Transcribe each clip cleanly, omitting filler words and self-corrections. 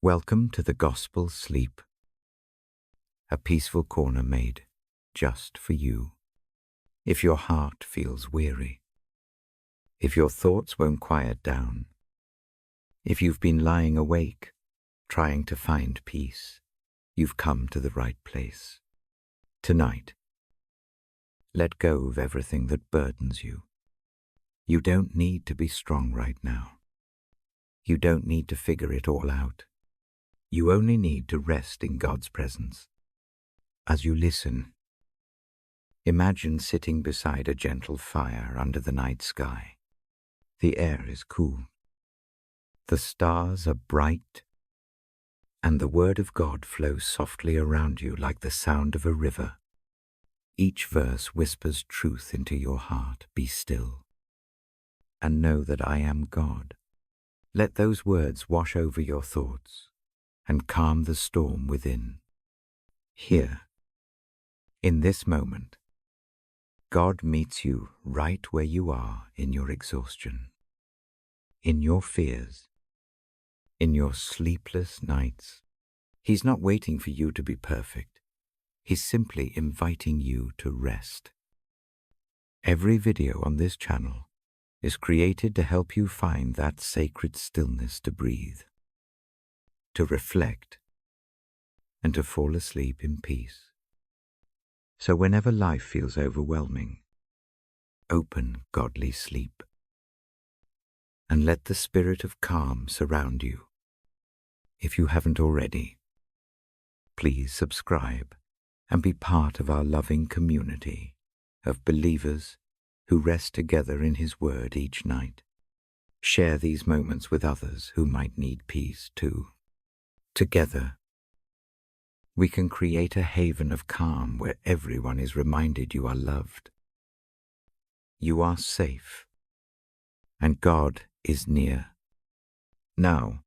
Welcome to the Gospel Sleep, a peaceful corner made just for you. If your heart feels weary, if your thoughts won't quiet down, if you've been lying awake, trying to find peace, you've come to the right place. Tonight, let go of everything that burdens you. You don't need to be strong right now. You don't need to figure it all out. You only need to rest in God's presence. As you listen, imagine sitting beside a gentle fire under the night sky. The air is cool. The stars are bright, and the Word of God flows softly around you like the sound of a river. Each verse whispers truth into your heart. Be still, and know that I am God. Let those words wash over your thoughts and calm the storm within. Here, in this moment, God meets you right where you are in your exhaustion, in your fears, in your sleepless nights. He's not waiting for you to be perfect. He's simply inviting you to rest. Every video on this channel is created to help you find that sacred stillness to breathe, to reflect, and to fall asleep in peace. So whenever life feels overwhelming, open godly sleep and let the spirit of calm surround you. If you haven't already, please subscribe and be part of our loving community of believers who rest together in His Word each night. Share these moments with others who might need peace too. Together, we can create a haven of calm where everyone is reminded you are loved. You are safe, and God is near. Now,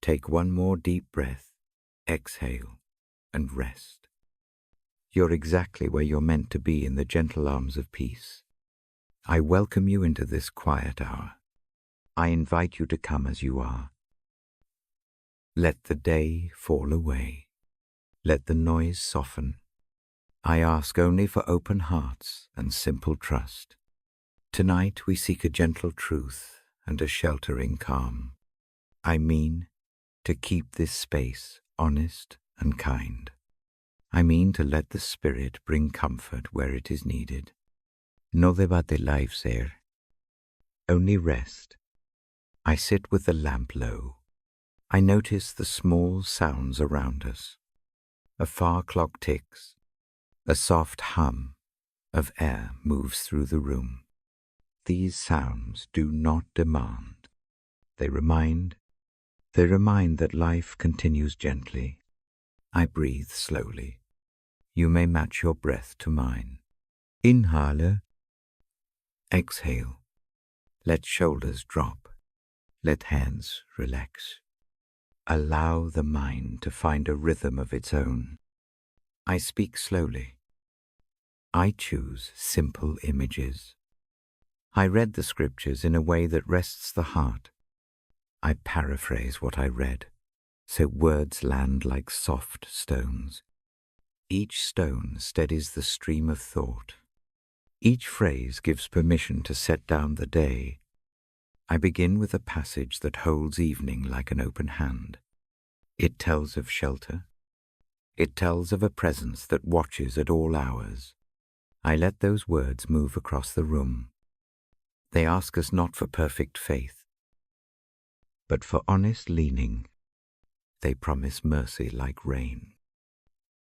take one more deep breath, exhale, and rest. You're exactly where you're meant to be in the gentle arms of peace. I welcome you into this quiet hour. I invite you to come as you are. Let the day fall away. Let the noise soften. I ask only for open hearts and simple trust. Tonight we seek a gentle truth and a sheltering calm. I mean to keep this space honest and kind. I mean to let the Spirit bring comfort where it is needed. No debate lives there. Only rest. I sit with the lamp low. I notice the small sounds around us. A far clock ticks. A soft hum of air moves through the room. These sounds do not demand. They remind that life continues gently. I breathe slowly. You may match your breath to mine. Inhale. Exhale. Let shoulders drop. Let hands relax. Allow the mind to find a rhythm of its own. I speak slowly. I choose simple images. I read the scriptures in a way that rests the heart. I paraphrase what I read, so words land like soft stones. Each stone steadies the stream of thought. Each phrase gives permission to set down the day. I begin with a passage that holds evening like an open hand. It tells of shelter. It tells of a presence that watches at all hours. I let those words move across the room. They ask us not for perfect faith, but for honest leaning. They promise mercy like rain.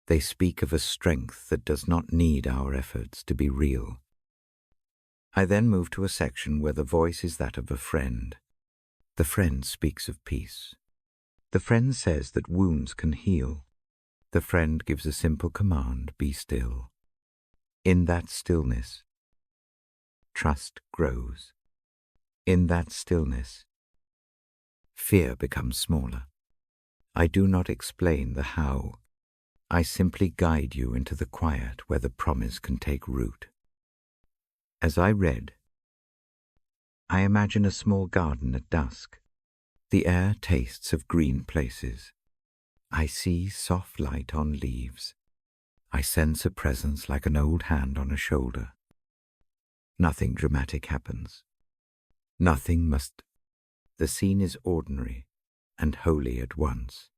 They speak of a strength that does not need our efforts to be real. I then move to a section where the voice is that of a friend. The friend speaks of peace. The friend says that wounds can heal. The friend gives a simple command, be still. In that stillness, trust grows. In that stillness, fear becomes smaller. I do not explain the how. I simply guide you into the quiet where the promise can take root. As I read, I imagine a small garden at dusk. The air tastes of green places. I see soft light on leaves. I sense a presence like an old hand on a shoulder. Nothing dramatic happens. Nothing must. The scene is ordinary and holy at once.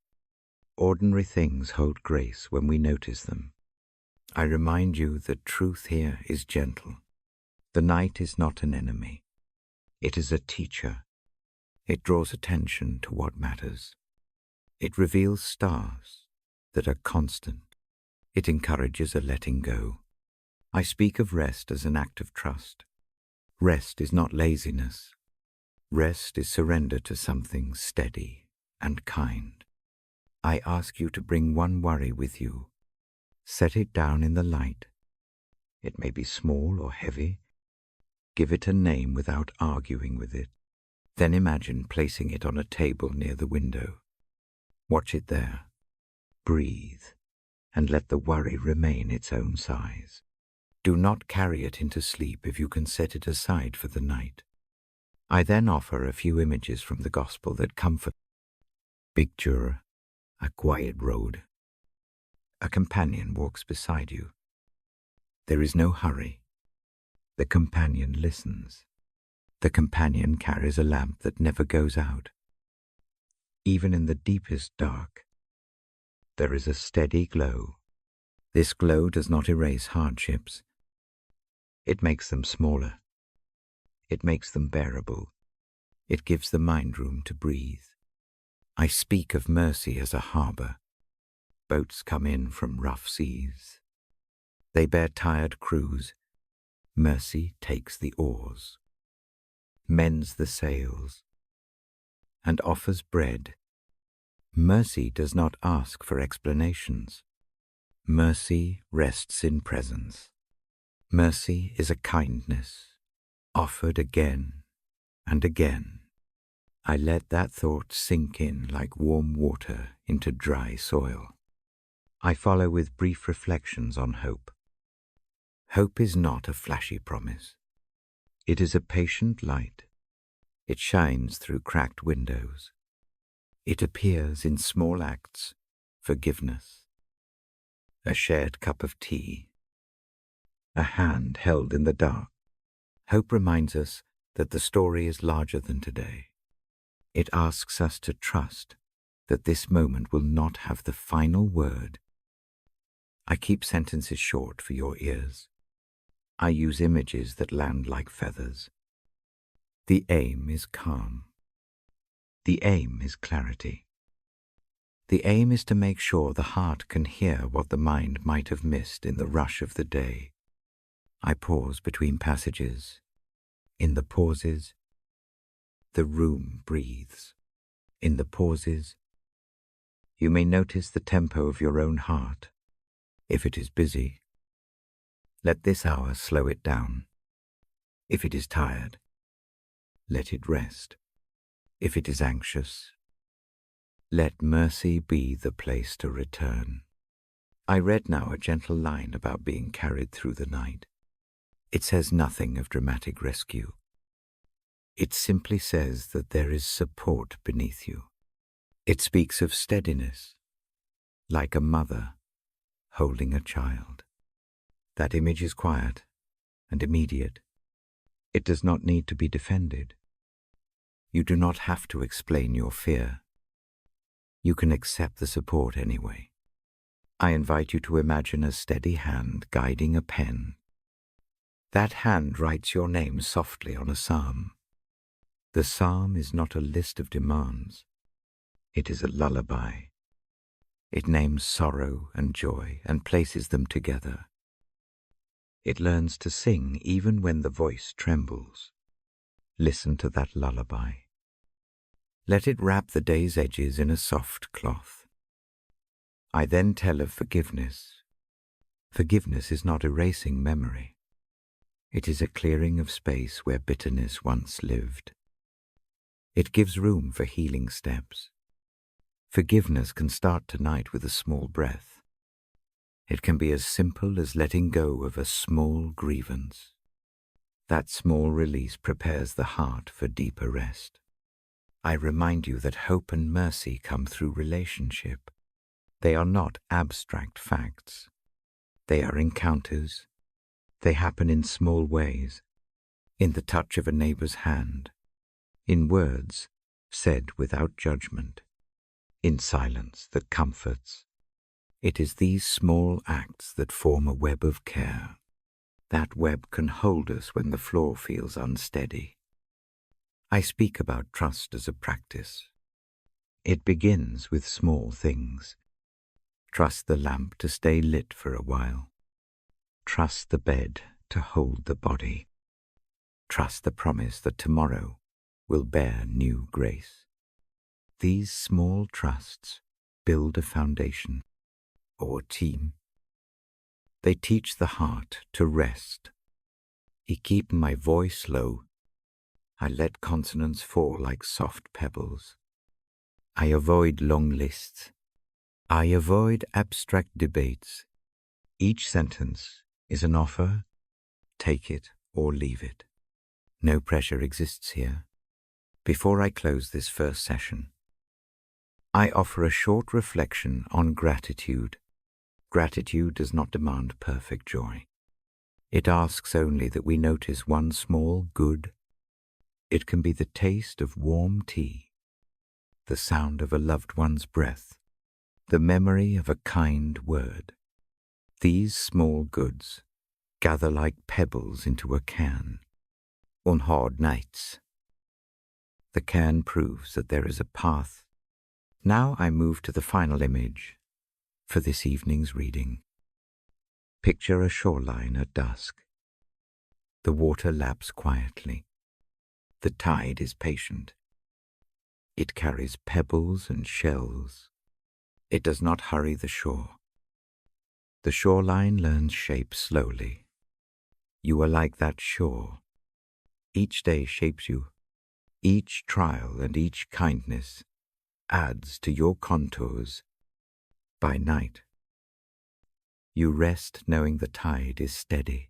Ordinary things hold grace when we notice them. I remind you that truth here is gentle. The night is not an enemy. It is a teacher. It draws attention to what matters. It reveals stars that are constant. It encourages a letting go. I speak of rest as an act of trust. Rest is not laziness. Rest is surrender to something steady and kind. I ask you to bring one worry with you. Set it down in the light. It may be small or heavy. Give it a name without arguing with it. Then imagine placing it on a table near the window. Watch it there. Breathe, and let the worry remain its own size. Do not carry it into sleep if you can set it aside for the night. I then offer a few images from the Gospel that comfort. Picture a quiet road. A companion walks beside you. There is no hurry. The companion listens. The companion carries a lamp that never goes out. Even in the deepest dark, there is a steady glow. This glow does not erase hardships. It makes them smaller. It makes them bearable. It gives the mind room to breathe. I speak of mercy as a harbor. Boats come in from rough seas. They bear tired crews. Mercy takes the oars, mends the sails, and offers bread. Mercy does not ask for explanations. Mercy rests in presence. Mercy is a kindness, offered again and again. I let that thought sink in like warm water into dry soil. I follow with brief reflections on hope. Hope is not a flashy promise. It is a patient light. It shines through cracked windows. It appears in small acts, forgiveness, a shared cup of tea, a hand held in the dark. Hope reminds us that the story is larger than today. It asks us to trust that this moment will not have the final word. I keep sentences short for your ears. I use images that land like feathers. The aim is calm. The aim is clarity. The aim is to make sure the heart can hear what the mind might have missed in the rush of the day. I pause between passages. In the pauses, the room breathes. In the pauses, you may notice the tempo of your own heart. If it is busy, let this hour slow it down. If it is tired, let it rest. If it is anxious, let mercy be the place to return. I read now a gentle line about being carried through the night. It says nothing of dramatic rescue. It simply says that there is support beneath you. It speaks of steadiness, like a mother holding a child. That image is quiet and immediate. It does not need to be defended. You do not have to explain your fear. You can accept the support anyway. I invite you to imagine a steady hand guiding a pen. That hand writes your name softly on a psalm. The psalm is not a list of demands. It is a lullaby. It names sorrow and joy and places them together. It learns to sing even when the voice trembles. Listen to that lullaby. Let it wrap the day's edges in a soft cloth. I then tell of forgiveness. Forgiveness is not erasing memory. It is a clearing of space where bitterness once lived. It gives room for healing steps. Forgiveness can start tonight with a small breath. It can be as simple as letting go of a small grievance. That small release prepares the heart for deeper rest. I remind you that hope and mercy come through relationship. They are not abstract facts. They are encounters. They happen in small ways, in the touch of a neighbor's hand, in words said without judgment, in silence that comforts. It is these small acts that form a web of care. That web can hold us when the floor feels unsteady. I speak about trust as a practice. It begins with small things. Trust the lamp to stay lit for a while. Trust the bed to hold the body. Trust the promise that tomorrow will bear new grace. These small trusts build a foundation or team. They teach the heart to rest. I keep my voice low. I let consonants fall like soft pebbles. I avoid long lists. I avoid abstract debates. Each sentence is an offer. Take it or leave it. No pressure exists here. Before I close this first session, I offer a short reflection on gratitude. Gratitude does not demand perfect joy. It asks only that we notice one small good. It can be the taste of warm tea, the sound of a loved one's breath, the memory of a kind word. These small goods gather like pebbles into a cairn. On hard nights, the cairn proves that there is a path. Now I move to the final image for this evening's reading. Picture a shoreline at dusk. The water laps quietly. The tide is patient. It carries pebbles and shells. It does not hurry the shore. The shoreline learns shape slowly. You are like that shore. Each day shapes you. Each trial and each kindness adds to your contours. By night, you rest knowing the tide is steady.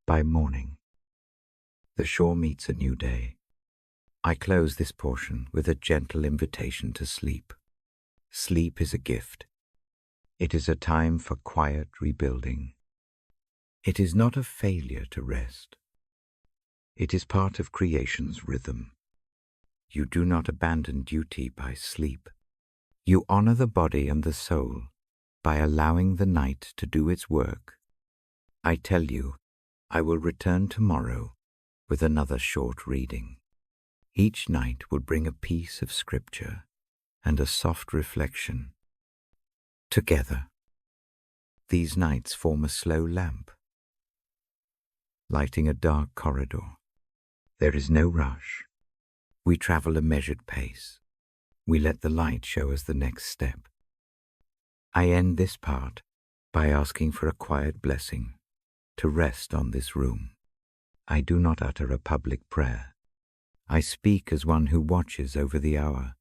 By morning, the shore meets a new day. I close this portion with a gentle invitation to sleep. Sleep is a gift. It is a time for quiet rebuilding. It is not a failure to rest. It is part of creation's rhythm. You do not abandon duty by sleep. You honor the body and the soul by allowing the night to do its work. I tell you, I will return tomorrow with another short reading. Each night will bring a piece of scripture and a soft reflection. Together, these nights form a slow lamp, lighting a dark corridor. There is no rush. We travel a measured pace. We let the light show us the next step. I end this part by asking for a quiet blessing to rest on this room. I do not utter a public prayer. I speak as one who watches over the hour.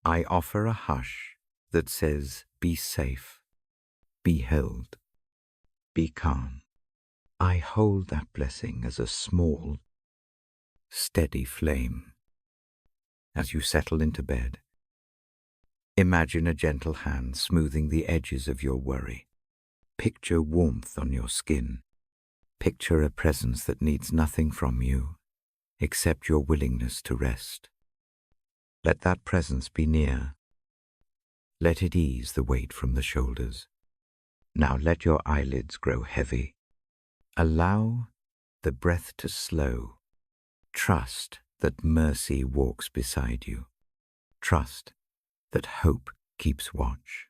I offer a hush that says, be safe, be held, be calm. I hold that blessing as a small, steady flame. As you settle into bed, imagine a gentle hand smoothing the edges of your worry. Picture warmth on your skin. Picture a presence that needs nothing from you except your willingness to rest. Let that presence be near. Let it ease the weight from the shoulders. Now let your eyelids grow heavy. Allow the breath to slow. Trust that mercy walks beside you. Trust that hope keeps watch.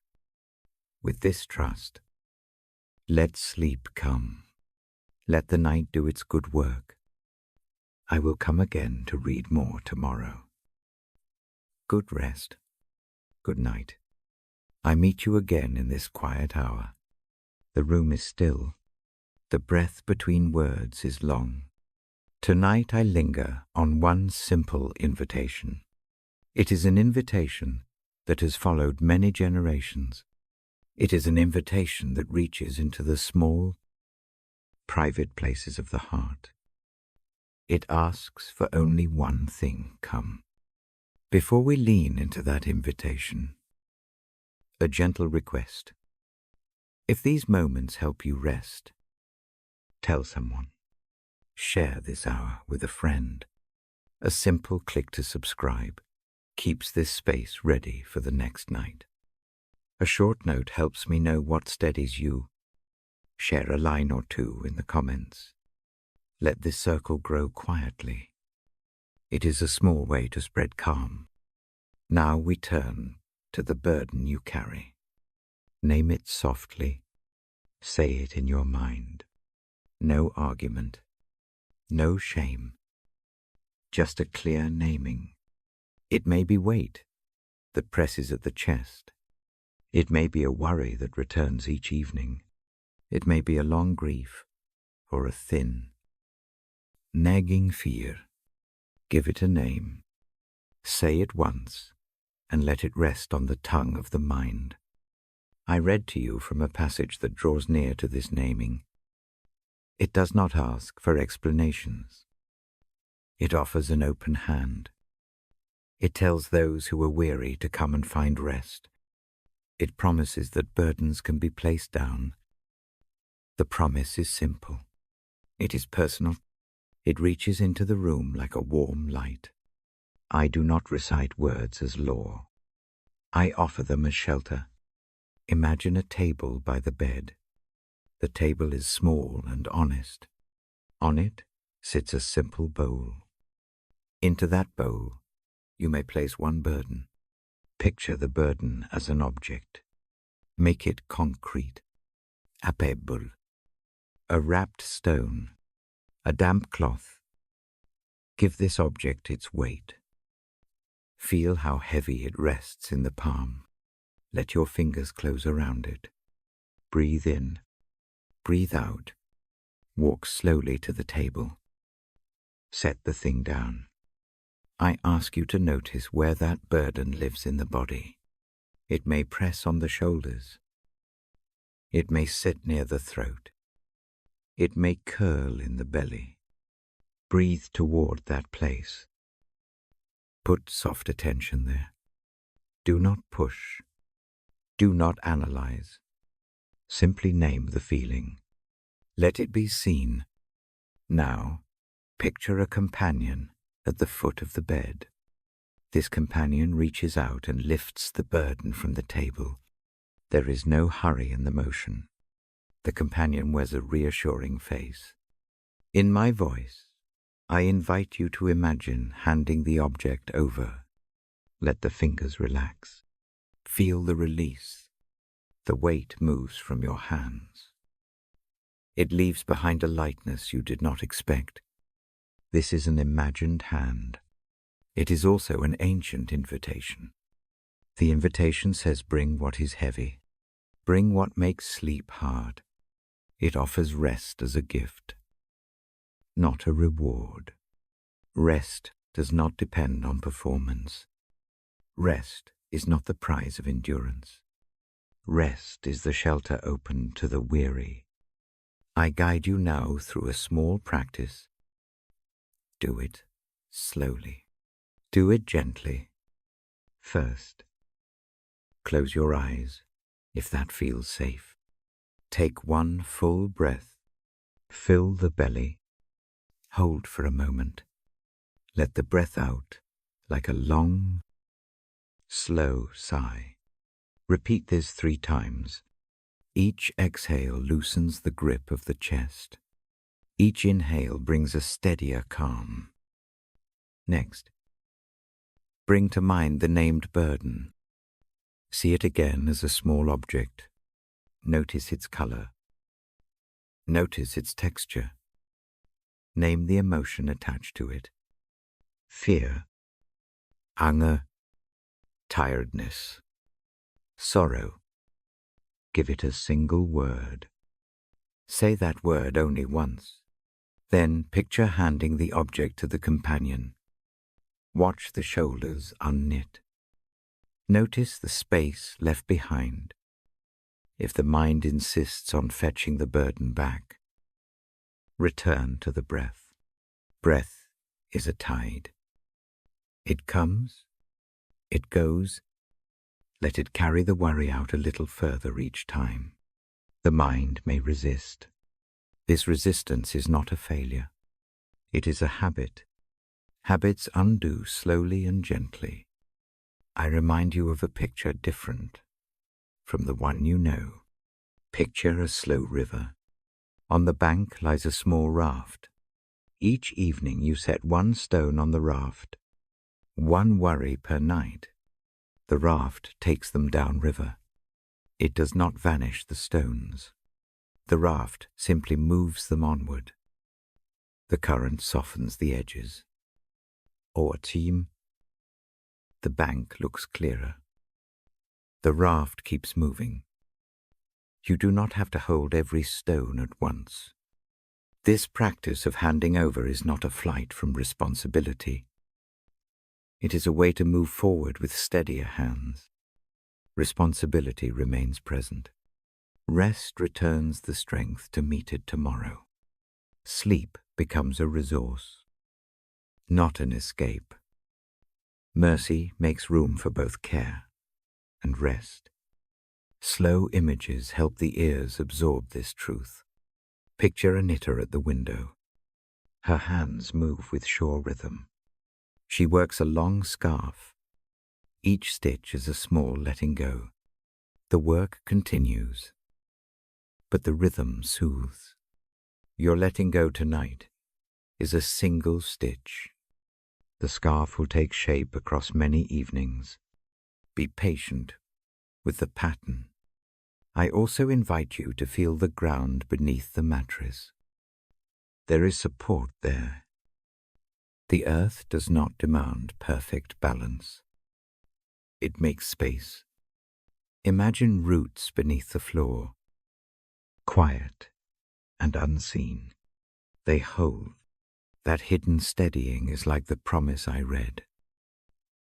With this trust, let sleep come. Let the night do its good work. I will come again to read more tomorrow. Good rest. Good night. I meet you again in this quiet hour. The room is still. The breath between words is long. Tonight I linger on one simple invitation. It is an invitation that has followed many generations. It is an invitation that reaches into the small, private places of the heart. It asks for only one thing: come. Before we lean into that invitation, a gentle request. If these moments help you rest, tell someone. Share this hour with a friend. A simple click to subscribe keeps this space ready for the next night. A short note helps me know what steadies you. Share a line or two in the comments. Let this circle grow quietly. It is a small way to spread calm. Now we turn to the burden you carry. Name it softly. Say it in your mind. No argument. No shame. Just a clear naming. It may be weight that presses at the chest. It may be a worry that returns each evening. It may be a long grief or a thin, nagging fear. Give it a name. Say it once and let it rest on the tongue of the mind. I read to you from a passage that draws near to this naming. It does not ask for explanations. It offers an open hand. It tells those who are weary to come and find rest. It promises that burdens can be placed down. The promise is simple. It is personal. It reaches into the room like a warm light. I do not recite words as law. I offer them as shelter. Imagine a table by the bed. The table is small and honest. On it sits a simple bowl. Into that bowl, you may place one burden. Picture the burden as an object. Make it concrete. A pebble. A wrapped stone. A damp cloth. Give this object its weight. Feel how heavy it rests in the palm. Let your fingers close around it. Breathe in. Breathe out. Walk slowly to the table. Set the thing down. I ask you to notice where that burden lives in the body. It may press on the shoulders. It may sit near the throat. It may curl in the belly. Breathe toward that place. Put soft attention there. Do not push. Do not analyze. Simply name the feeling. Let it be seen. Now, picture a companion at the foot of the bed. This companion reaches out and lifts the burden from the table. There is no hurry in the motion. The companion wears a reassuring face. In my voice, I invite you to imagine handing the object over. Let the fingers relax. Feel the release. The weight moves from your hands. It leaves behind a lightness you did not expect. This is an imagined hand. It is also an ancient invitation. The invitation says, bring what is heavy. Bring what makes sleep hard. It offers rest as a gift, not a reward. Rest does not depend on performance. Rest is not the prize of endurance. Rest is the shelter open to the weary. I guide you now through a small practice. Do it slowly. Do it gently. First, close your eyes if that feels safe. Take one full breath. Fill the belly. Hold for a moment. Let the breath out like a long, slow sigh. Repeat this 3 times. Each exhale loosens the grip of the chest. Each inhale brings a steadier calm. Next, bring to mind the named burden. See it again as a small object. Notice its color. Notice its texture. Name the emotion attached to it. Fear, anger, tiredness, sorrow. Give it a single word. Say that word only once. Then picture handing the object to the companion. Watch the shoulders unknit. Notice the space left behind. If the mind insists on fetching the burden back, return to the breath. Breath is a tide. It comes It goes. Let it carry the worry out a little further each time. The mind may resist. This resistance is not a failure. It is a habit. Habits undo slowly and gently. I remind you of a picture different from the one you know. Picture a slow river. On the bank lies a small raft. Each evening you set one stone on the raft. One worry per night. The raft takes them down river. It does not vanish the stones. The raft simply moves them onward. The current softens the edges. Or team. The bank looks clearer. The raft keeps moving. You do not have to hold every stone at once. This practice of handing over is not a flight from responsibility. It is a way to move forward with steadier hands. Responsibility remains present. Rest returns the strength to meet it tomorrow. Sleep becomes a resource, not an escape. Mercy makes room for both care and rest. Slow images help the ears absorb this truth. Picture a knitter at the window. Her hands move with sure rhythm. She works a long scarf. Each stitch is a small letting go. The work continues, but the rhythm soothes. Your letting go tonight is a single stitch. The scarf will take shape across many evenings. Be patient with the pattern. I also invite you to feel the ground beneath the mattress. There is support there. The earth does not demand perfect balance. It makes space. Imagine roots beneath the floor, quiet and unseen. They hold. That hidden steadying is like the promise I read.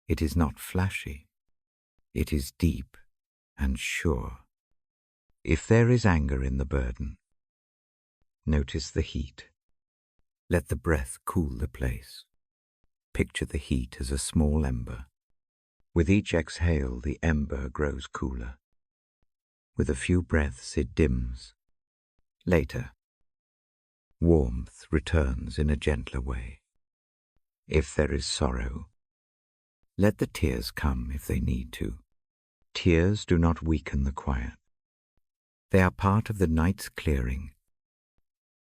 It is not flashy. It is deep and sure. If there is anger in the burden, notice the heat. Let the breath cool the place. Picture the heat as a small ember. With each exhale, the ember grows cooler. With a few breaths, it dims. Later, warmth returns in a gentler way. If there is sorrow, let the tears come if they need to. Tears do not weaken the quiet. They are part of the night's clearing.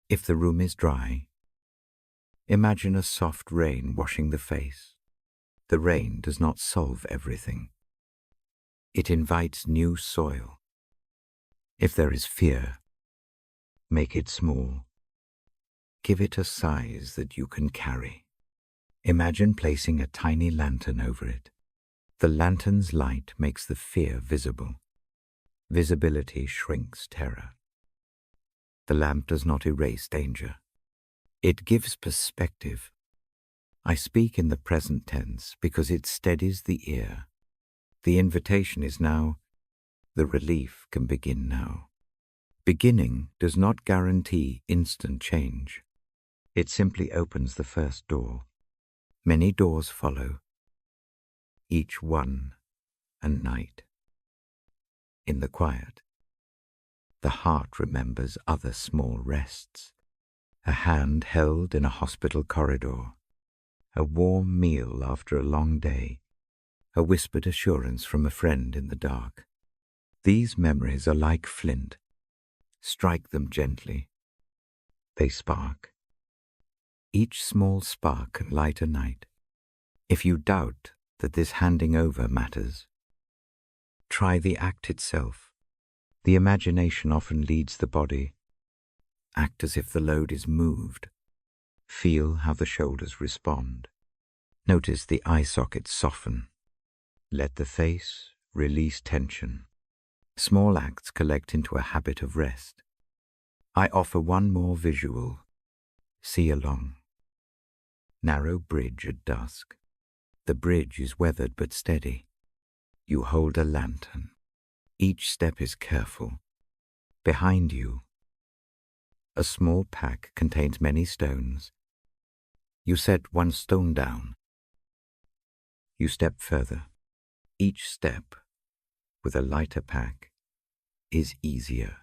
If the room is dry, imagine a soft rain washing the face. The rain does not solve everything. It invites new soil. If there is fear, make it small. Give it a size that you can carry. Imagine placing a tiny lantern over it. The lantern's light makes the fear visible. Visibility shrinks terror. The lamp does not erase danger. It gives perspective. I speak in the present tense because it steadies the ear. The invitation is now. The relief can begin now. Beginning does not guarantee instant change. It simply opens the first door. Many doors follow, each one a night. In the quiet, the heart remembers other small rests. A hand held in a hospital corridor, a warm meal after a long day, a whispered assurance from a friend in the dark. These memories are like flint. Strike them gently. They spark. Each small spark can light a night. If you doubt that this handing over matters, try the act itself. The imagination often leads the body. Act as if the load is moved. Feel how the shoulders respond. Notice the eye sockets soften. Let the face release tension. Small acts collect into a habit of rest. I offer one more visual. See along. Narrow bridge at dusk. The bridge is weathered but steady. You hold a lantern. Each step is careful. Behind you, a small pack contains many stones. You set one stone down. You step further. Each step, with a lighter pack, is easier.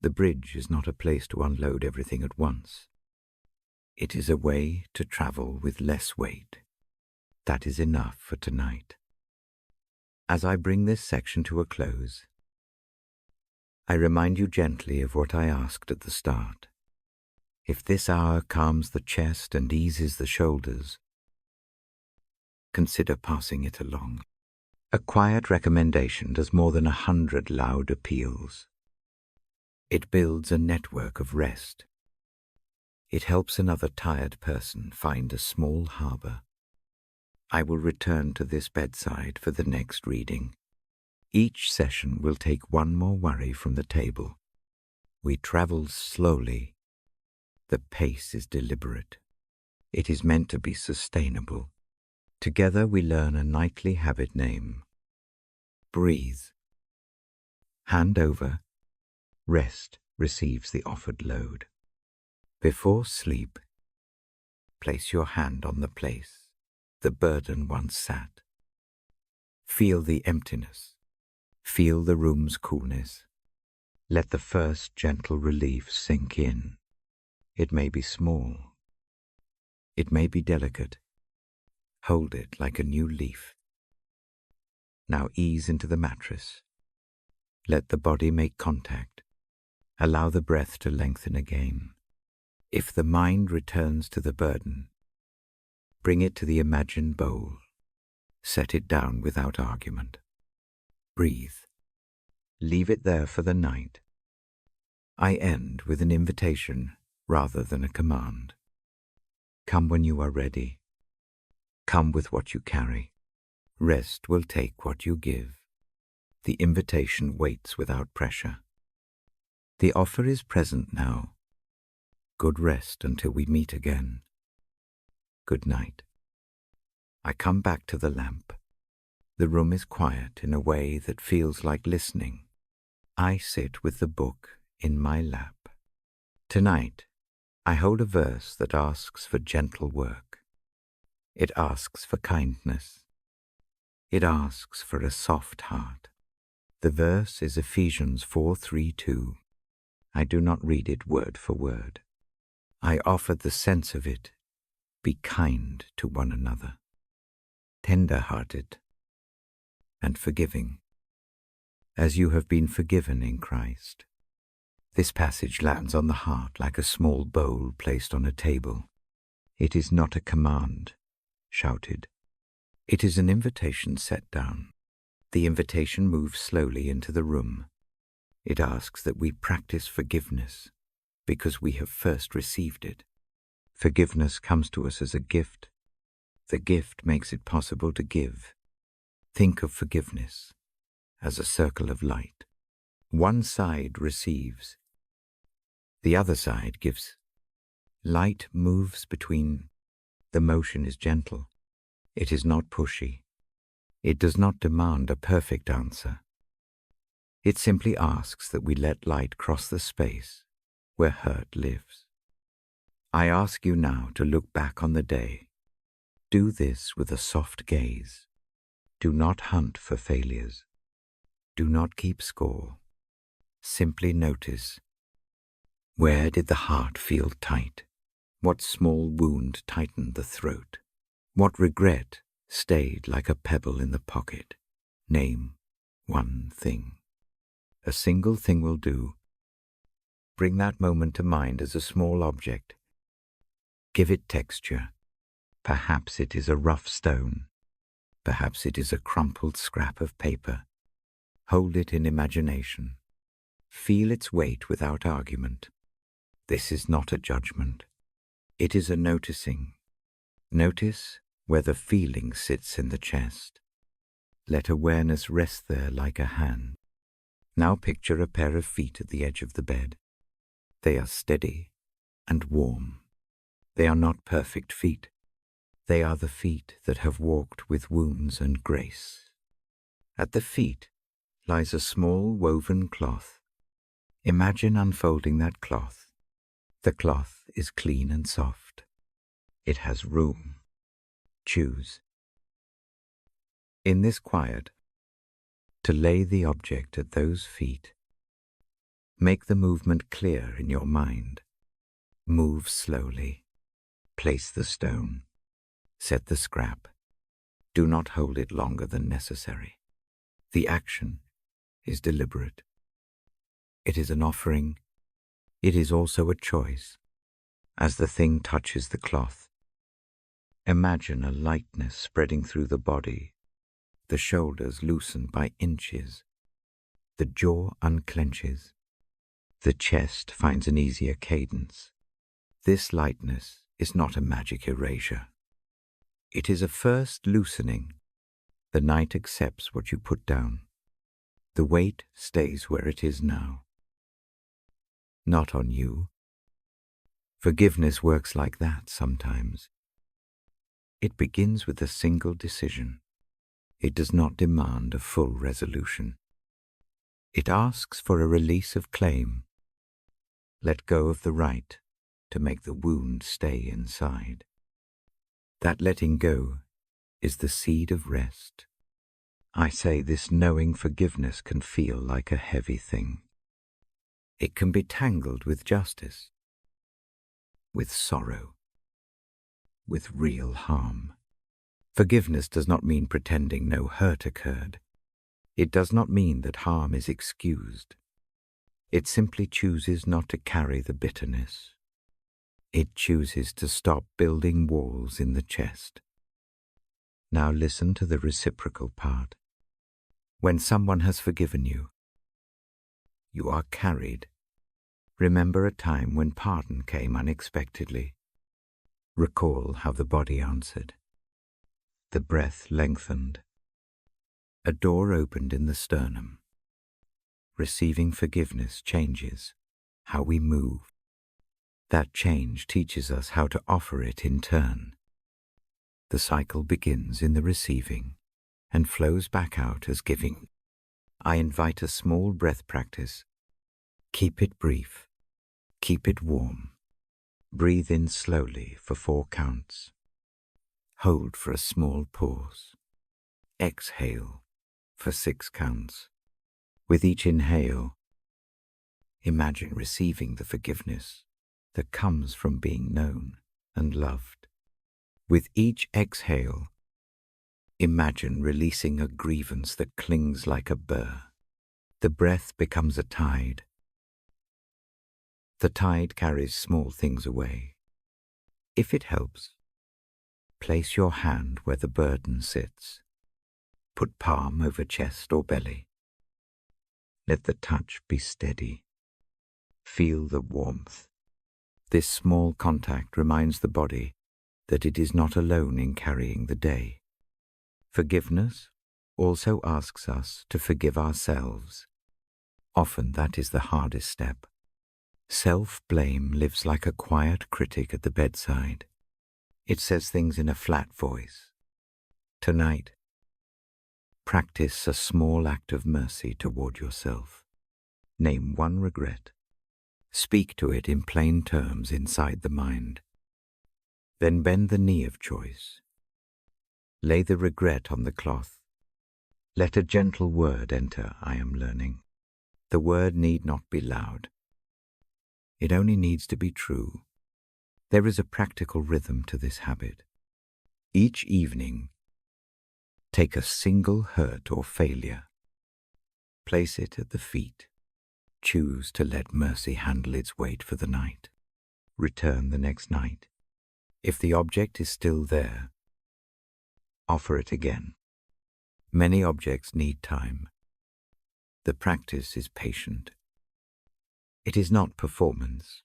The bridge is not a place to unload everything at once. It is a way to travel with less weight. That is enough for tonight. As I bring this section to a close, I remind you gently of what I asked at the start. If this hour calms the chest and eases the shoulders, consider passing it along. A quiet recommendation does more than 100 loud appeals. It builds a network of rest. It helps another tired person find a small harbor. I will return to this bedside for the next reading. Each session will take one more worry from the table. We travel slowly. The pace is deliberate. It is meant to be sustainable. Together we learn a nightly habit name. Breathe. Hand over. Rest receives the offered load. Before sleep, place your hand on the place the burden once sat. Feel the emptiness. Feel the room's coolness. Let the first gentle relief sink in. It may be small. It may be delicate. Hold it like a new leaf. Now ease into the mattress. Let the body make contact. Allow the breath to lengthen again. If the mind returns to the burden, bring it to the imagined bowl. Set it down without argument. Breathe. Leave it there for the night. I end with an invitation rather than a command. Come when you are ready. Come with what you carry. Rest will take what you give. The invitation waits without pressure. The offer is present now. Good rest until we meet again. Good night. I come back to the lamp. The room is quiet in a way that feels like listening. I sit with the book in my lap. Tonight, I hold a verse that asks for gentle work. It asks for kindness. It asks for a soft heart. The verse is Ephesians 4:3-2. I do not read it word for word. I offer the sense of it. Be kind to one another, tender-hearted, and forgiving, as you have been forgiven in Christ. This passage lands on the heart like a small bowl placed on a table. It is not a command, shouted. It is an invitation set down. The invitation moves slowly into the room. It asks that we practice forgiveness because we have first received it. Forgiveness comes to us as a gift. The gift makes it possible to give. Think of forgiveness as a circle of light. One side receives. The other side gives. Light moves between. The motion is gentle. It is not pushy. It does not demand a perfect answer. It simply asks that we let light cross the space where hurt lives. I ask you now to look back on the day. Do this with a soft gaze. Do not hunt for failures. Do not keep score. Simply notice. Where did the heart feel tight? What small wound tightened the throat? What regret stayed like a pebble in the pocket? Name one thing. A single thing will do. Bring that moment to mind as a small object. Give it texture. Perhaps it is a rough stone. Perhaps it is a crumpled scrap of paper. Hold it in imagination. Feel its weight without argument. This is not a judgment. It is a noticing. Notice where the feeling sits in the chest. Let awareness rest there like a hand. Now picture a pair of feet at the edge of the bed. They are steady and warm. They are not perfect feet. They are the feet that have walked with wounds and grace. At the feet lies a small woven cloth. Imagine unfolding that cloth. The cloth is clean and soft. It has room. Choose. In this quiet, to lay the object at those feet. Make the movement clear in your mind. Move slowly. Place the stone. Set the scrap. Do not hold it longer than necessary. The action is deliberate. It is an offering. It is also a choice. As the thing touches the cloth, imagine a lightness spreading through the body. The shoulders loosen by inches. The jaw unclenches. The chest finds an easier cadence. This lightness is not a magic erasure. It is a first loosening. The night accepts what you put down. The weight stays where it is now. Not on you. Forgiveness works like that sometimes. It begins with a single decision. It does not demand a full resolution. It asks for a release of claim. Let go of the right to make the wound stay inside. That letting go is the seed of rest. I say this knowing forgiveness can feel like a heavy thing. It can be tangled with justice, with sorrow, with real harm. Forgiveness does not mean pretending no hurt occurred. It does not mean that harm is excused. It simply chooses not to carry the bitterness. It chooses to stop building walls in the chest. Now listen to the reciprocal part. When someone has forgiven you, you are carried. Remember a time when pardon came unexpectedly. Recall how the body answered. The breath lengthened. A door opened in the sternum. Receiving forgiveness changes how we move. That change teaches us how to offer it in turn. The cycle begins in the receiving and flows back out as giving. I invite a small breath practice. Keep it brief. Keep it warm. Breathe in slowly for 4 counts. Hold for a small pause. Exhale for 6 counts. With each inhale, imagine receiving the forgiveness that comes from being known and loved. With each exhale, imagine releasing a grievance that clings like a burr. The breath becomes a tide. The tide carries small things away. If it helps, place your hand where the burden sits. Put palm over chest or belly. Let the touch be steady. Feel the warmth. This small contact reminds the body that it is not alone in carrying the day. Forgiveness also asks us to forgive ourselves. Often that is the hardest step. Self-blame lives like a quiet critic at the bedside. It says things in a flat voice. Tonight, practice a small act of mercy toward yourself. Name one regret. Speak to it in plain terms inside the mind. Then bend the knee of choice. Lay the regret on the cloth. Let a gentle word enter, I am learning. The word need not be loud. It only needs to be true. There is a practical rhythm to this habit. Each evening, take a single hurt or failure. Place it at the feet. Choose to let mercy handle its weight for the night. Return the next night. If the object is still there, offer it again. Many objects need time. The practice is patient. It is not performance.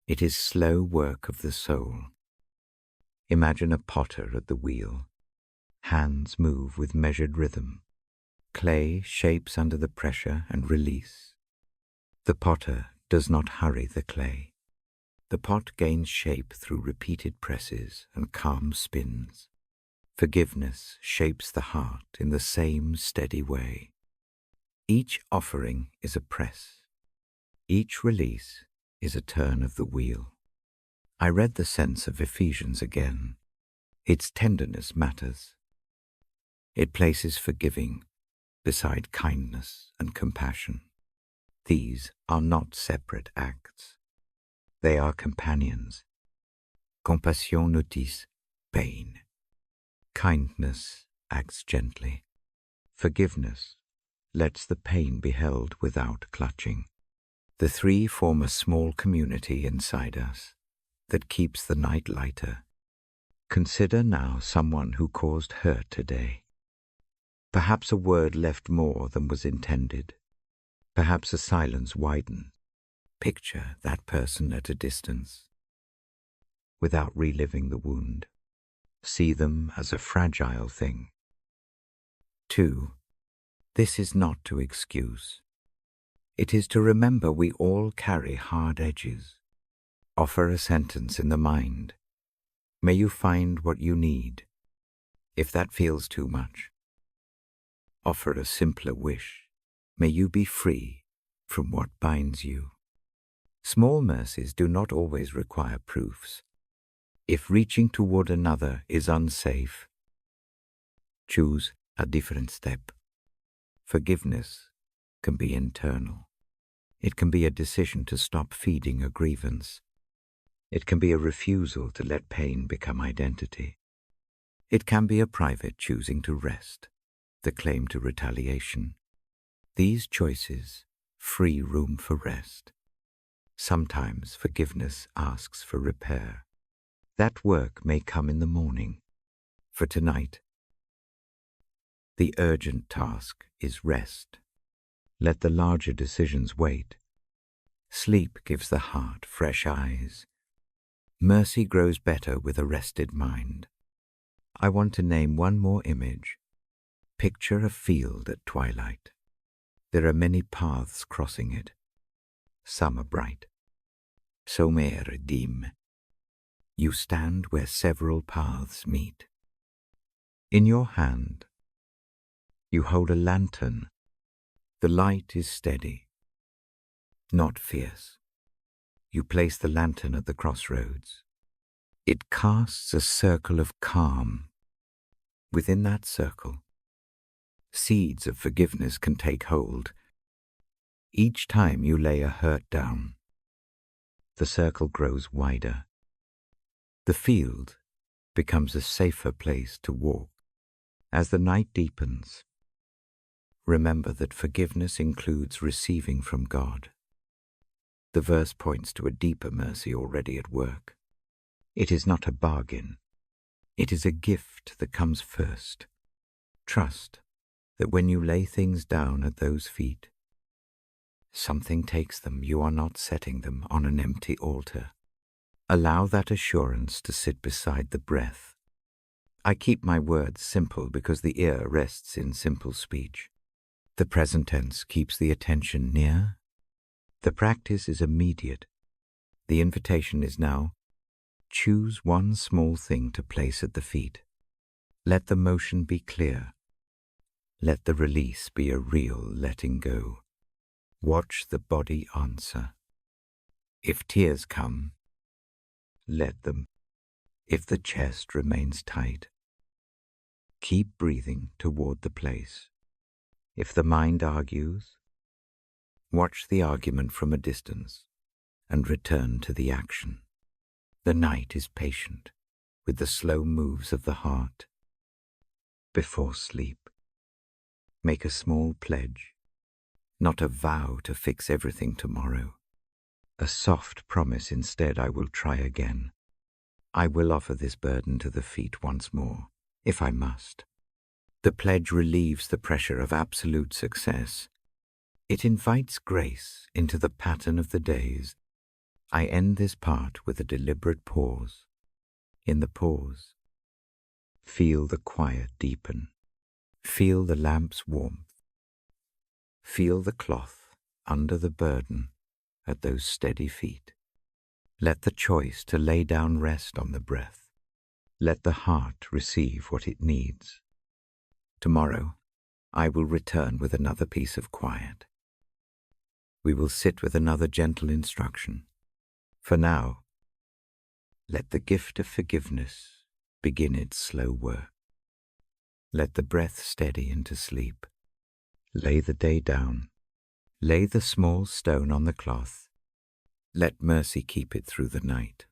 It is slow work of the soul. Imagine a potter at the wheel. Hands move with measured rhythm. Clay shapes under the pressure and release. The potter does not hurry the clay. The pot gains shape through repeated presses and calm spins. Forgiveness shapes the heart in the same steady way. Each offering is a press. Each release is a turn of the wheel. I read the sense of Ephesians again. Its tenderness matters. It places forgiving beside kindness and compassion. These are not separate acts. They are companions. Compassion notice pain. Kindness acts gently. Forgiveness lets the pain be held without clutching. The three form a small community inside us that keeps the night lighter. Consider now someone who caused hurt today. Perhaps a word left more than was intended. Perhaps a silence widened. Picture that person at a distance. Without reliving the wound, see them as a fragile thing. 2. This is not to excuse. It is to remember we all carry hard edges. Offer a sentence in the mind. May you find what you need. If that feels too much, offer a simpler wish. May you be free from what binds you. Small mercies do not always require proofs. If reaching toward another is unsafe, choose a different step. Forgiveness can be internal. It can be a decision to stop feeding a grievance. It can be a refusal to let pain become identity. It can be a private choosing to rest, the claim to retaliation. These choices free room for rest. Sometimes forgiveness asks for repair. That work may come in the morning. For tonight, the urgent task is rest. Let the larger decisions wait. Sleep gives the heart fresh eyes. Mercy grows better with a rested mind. I want to name one more image. Picture a field at twilight. There are many paths crossing it. Some are bright. Some are dim. You stand where several paths meet. In your hand, you hold a lantern. The light is steady, not fierce. You place the lantern at the crossroads. It casts a circle of calm. Within that circle, seeds of forgiveness can take hold. Each time you lay a hurt down, the circle grows wider. The field becomes a safer place to walk. As the night deepens, remember that forgiveness includes receiving from God. The verse points to a deeper mercy already at work. It is not a bargain. It is a gift that comes first. Trust that when you lay things down at those feet, something takes them. You are not setting them on an empty altar. Allow that assurance to sit beside the breath. I keep my words simple because the ear rests in simple speech. The present tense keeps the attention near. The practice is immediate. The invitation is now, choose one small thing to place at the feet. Let the motion be clear. Let the release be a real letting go. Watch the body answer. If tears come, let them. If the chest remains tight, keep breathing toward the place. If the mind argues, watch the argument from a distance and return to the action. The night is patient with the slow moves of the heart. Before sleep, make a small pledge, not a vow to fix everything tomorrow. A soft promise instead, I will try again. I will offer this burden to the feet once more, if I must. The pledge relieves the pressure of absolute success. It invites grace into the pattern of the days. I end this part with a deliberate pause. In the pause, feel the quiet deepen. Feel the lamp's warmth. Feel the cloth under the burden at those steady feet. Let the choice to lay down rest on the breath. Let the heart receive what it needs. Tomorrow, I will return with another piece of quiet. We will sit with another gentle instruction. For now, let the gift of forgiveness begin its slow work. Let the breath steady into sleep. Lay the day down. Lay the small stone on the cloth. Let mercy keep it through the night.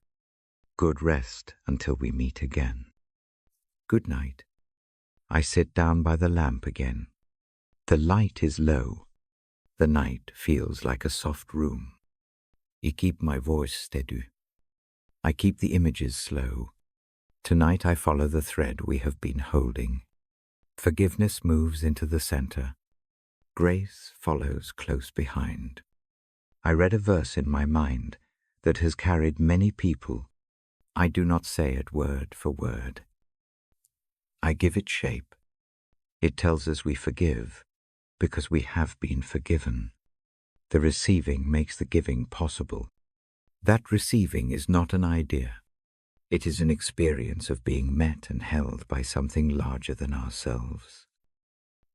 Good rest until we meet again. Good night. I sit down by the lamp again. The light is low. The night feels like a soft room. I keep my voice steady. I keep the images slow. Tonight I follow the thread we have been holding. Forgiveness moves into the center. Grace follows close behind. I read a verse in my mind that has carried many people. I do not say it word for word. I give it shape. It tells us we forgive because we have been forgiven. The receiving makes the giving possible. That receiving is not an idea. It is an experience of being met and held by something larger than ourselves.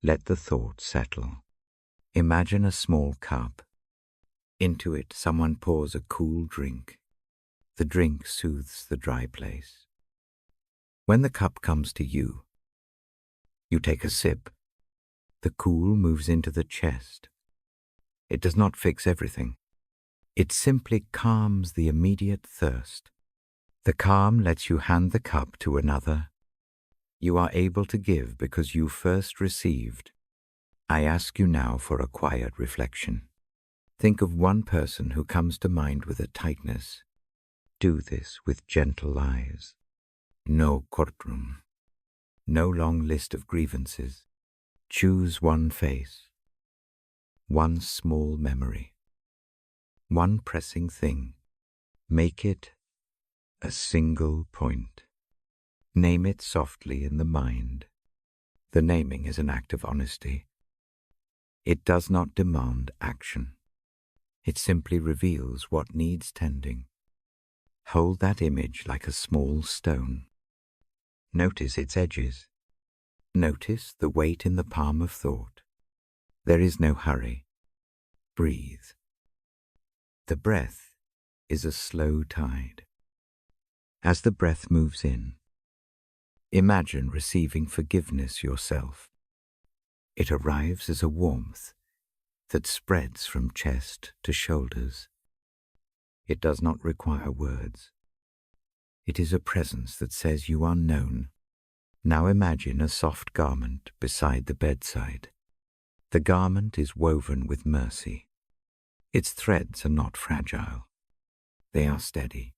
Let the thought settle. Imagine a small cup. Into it, someone pours a cool drink. The drink soothes the dry place. When the cup comes to you, you take a sip. The cool moves into the chest. It does not fix everything. It simply calms the immediate thirst. The calm lets you hand the cup to another. You are able to give because you first received. I ask you now for a quiet reflection. Think of one person who comes to mind with a tightness. Do this with gentle eyes. No courtroom. No long list of grievances. Choose one face. One small memory. One pressing thing. Make it a single point. Name it softly in the mind. The naming is an act of honesty. It does not demand action. It simply reveals what needs tending. Hold that image like a small stone. Notice its edges. Notice the weight in the palm of thought. There is no hurry. Breathe. The breath is a slow tide. As the breath moves in, imagine receiving forgiveness yourself. It arrives as a warmth that spreads from chest to shoulders. It does not require words. It is a presence that says you are known. Now imagine a soft garment beside the bedside. The garment is woven with mercy. Its threads are not fragile. They are steady.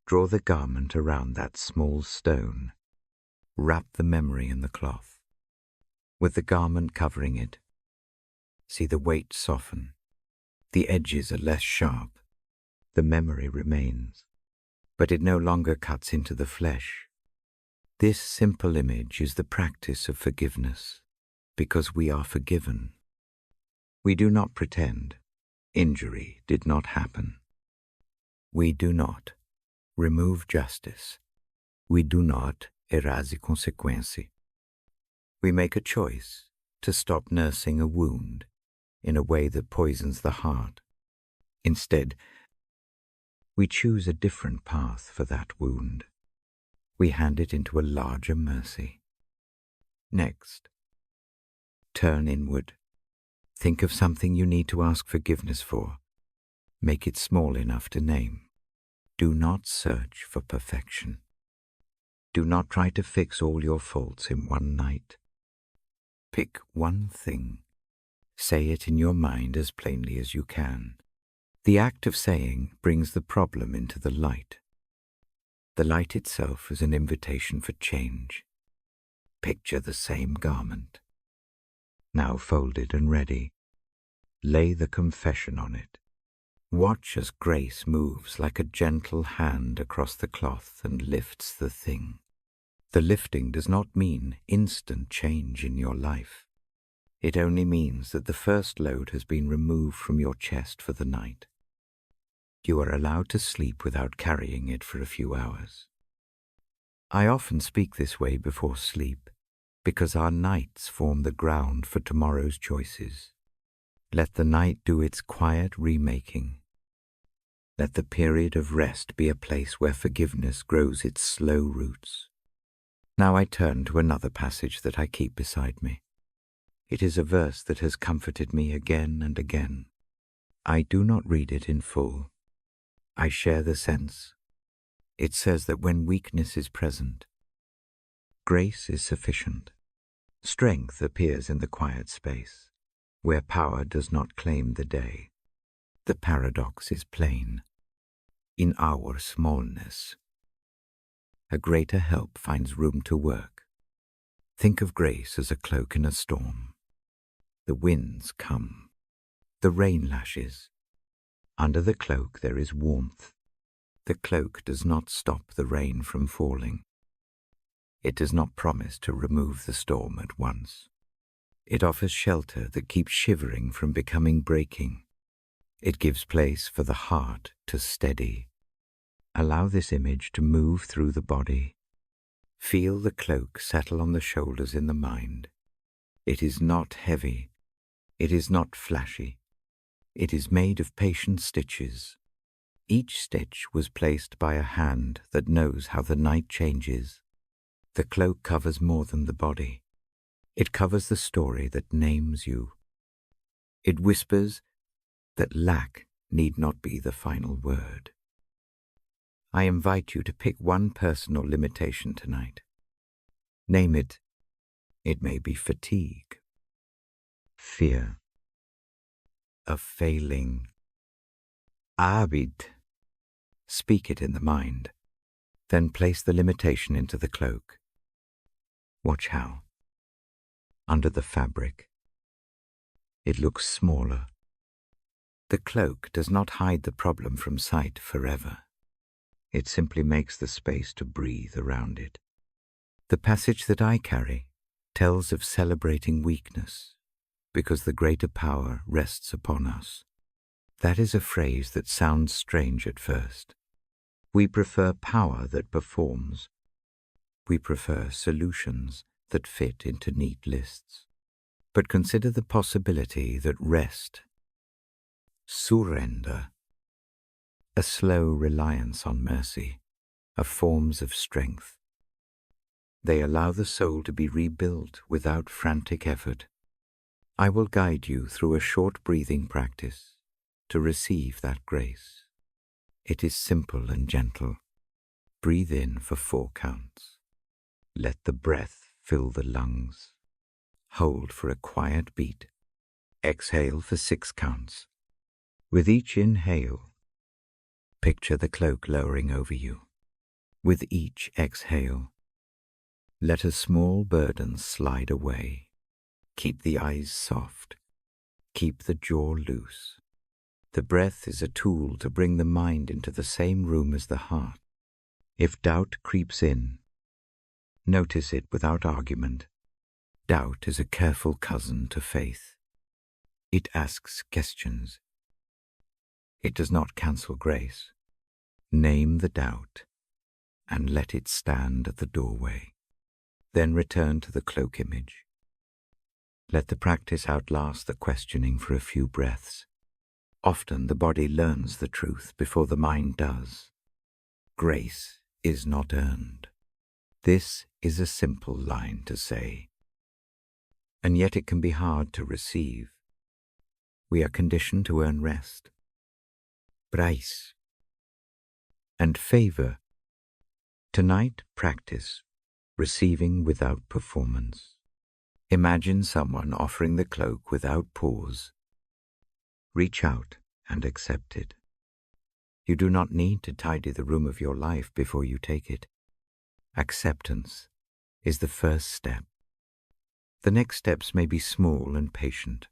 Draw the garment around that small stone. Wrap the memory in the cloth. With the garment covering it, see the weight soften. The edges are less sharp. The memory remains, but it no longer cuts into the flesh. This simple image is the practice of forgiveness, because we are forgiven. We do not pretend. Injury did not happen. We do not remove justice. We do not erase consequência. We make a choice to stop nursing a wound in a way that poisons the heart. Instead, we choose a different path for that wound. We hand it into a larger mercy. Next, turn inward. Think of something you need to ask forgiveness for. Make it small enough to name. Do not search for perfection. Do not try to fix all your faults in one night. Pick one thing. Say it in your mind as plainly as you can. The act of saying brings the problem into the light. The light itself is an invitation for change. Picture the same garment. Now folded and ready. Lay the confession on it. Watch as grace moves like a gentle hand across the cloth and lifts the thing. The lifting does not mean instant change in your life. It only means that the first load has been removed from your chest for the night. You are allowed to sleep without carrying it for a few hours. I often speak this way before sleep, because our nights form the ground for tomorrow's choices. Let the night do its quiet remaking. Let the period of rest be a place where forgiveness grows its slow roots. Now I turn to another passage that I keep beside me. It is a verse that has comforted me again and again. I do not read it in full. I share the sense. It says that when weakness is present, grace is sufficient. Strength appears in the quiet space, where power does not claim the day. The paradox is plain. In our smallness, a greater help finds room to work. Think of grace as a cloak in a storm. The winds come. The rain lashes. Under the cloak there is warmth. The cloak does not stop the rain from falling. It does not promise to remove the storm at once. It offers shelter that keeps shivering from becoming breaking. It gives place for the heart to steady. Allow this image to move through the body. Feel the cloak settle on the shoulders in the mind. It is not heavy. It is not flashy. It is made of patient stitches. Each stitch was placed by a hand that knows how the night changes. The cloak covers more than the body. It covers the story that names you. It whispers that lack need not be the final word. I invite you to pick one personal limitation tonight. Name it. It may be fatigue, fear, a failing, habit. Speak it in the mind, then place the limitation into the cloak. Watch how. Under the fabric, it looks smaller. The cloak does not hide the problem from sight forever. It simply makes the space to breathe around it. The passage that I carry tells of celebrating weakness, because the greater power rests upon us. That is a phrase that sounds strange at first. We prefer power that performs. We prefer solutions that fit into neat lists. But consider the possibility that rest, surrender, a slow reliance on mercy, are forms of strength. They allow the soul to be rebuilt without frantic effort. I will guide you through a short breathing practice to receive that grace. It is simple and gentle. Breathe in for 4 counts. Let the breath fill the lungs. Hold for a quiet beat. Exhale for 6 counts. With each inhale, picture the cloak lowering over you. With each exhale, let a small burden slide away. Keep the eyes soft. Keep the jaw loose. The breath is a tool to bring the mind into the same room as the heart. If doubt creeps in, notice it without argument. Doubt is a careful cousin to faith. It asks questions. It does not cancel grace. Name the doubt and let it stand at the doorway. Then return to the cloak image. Let the practice outlast the questioning for a few breaths. Often the body learns the truth before the mind does. Grace is not earned. This is a simple line to say, and yet it can be hard to receive. We are conditioned to earn rest, price, and favor. Tonight, practice receiving without performance. Imagine someone offering the cloak without pause. Reach out and accept it. You do not need to tidy the room of your life before you take it. Acceptance is the first step. The next steps may be small and patient.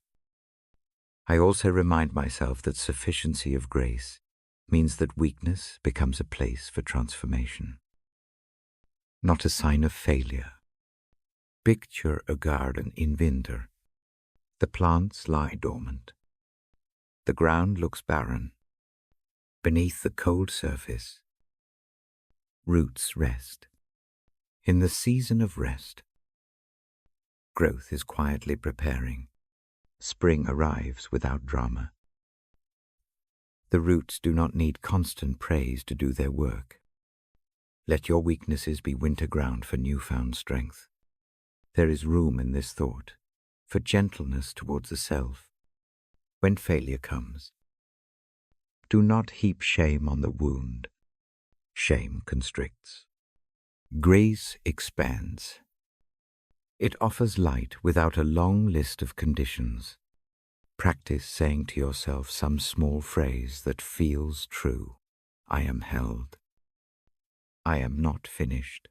I also remind myself that sufficiency of grace means that weakness becomes a place for transformation, not a sign of failure. Picture a garden in winter. The plants lie dormant. The ground looks barren. Beneath the cold surface, roots rest. In the season of rest, growth is quietly preparing. Spring arrives without drama. The roots do not need constant praise to do their work. Let your weaknesses be winter ground for newfound strength. There is room in this thought for gentleness towards the self. When failure comes, do not heap shame on the wound. Shame constricts. Grace expands. It offers light without a long list of conditions. Practice saying to yourself some small phrase that feels true. I am held. I am not finished.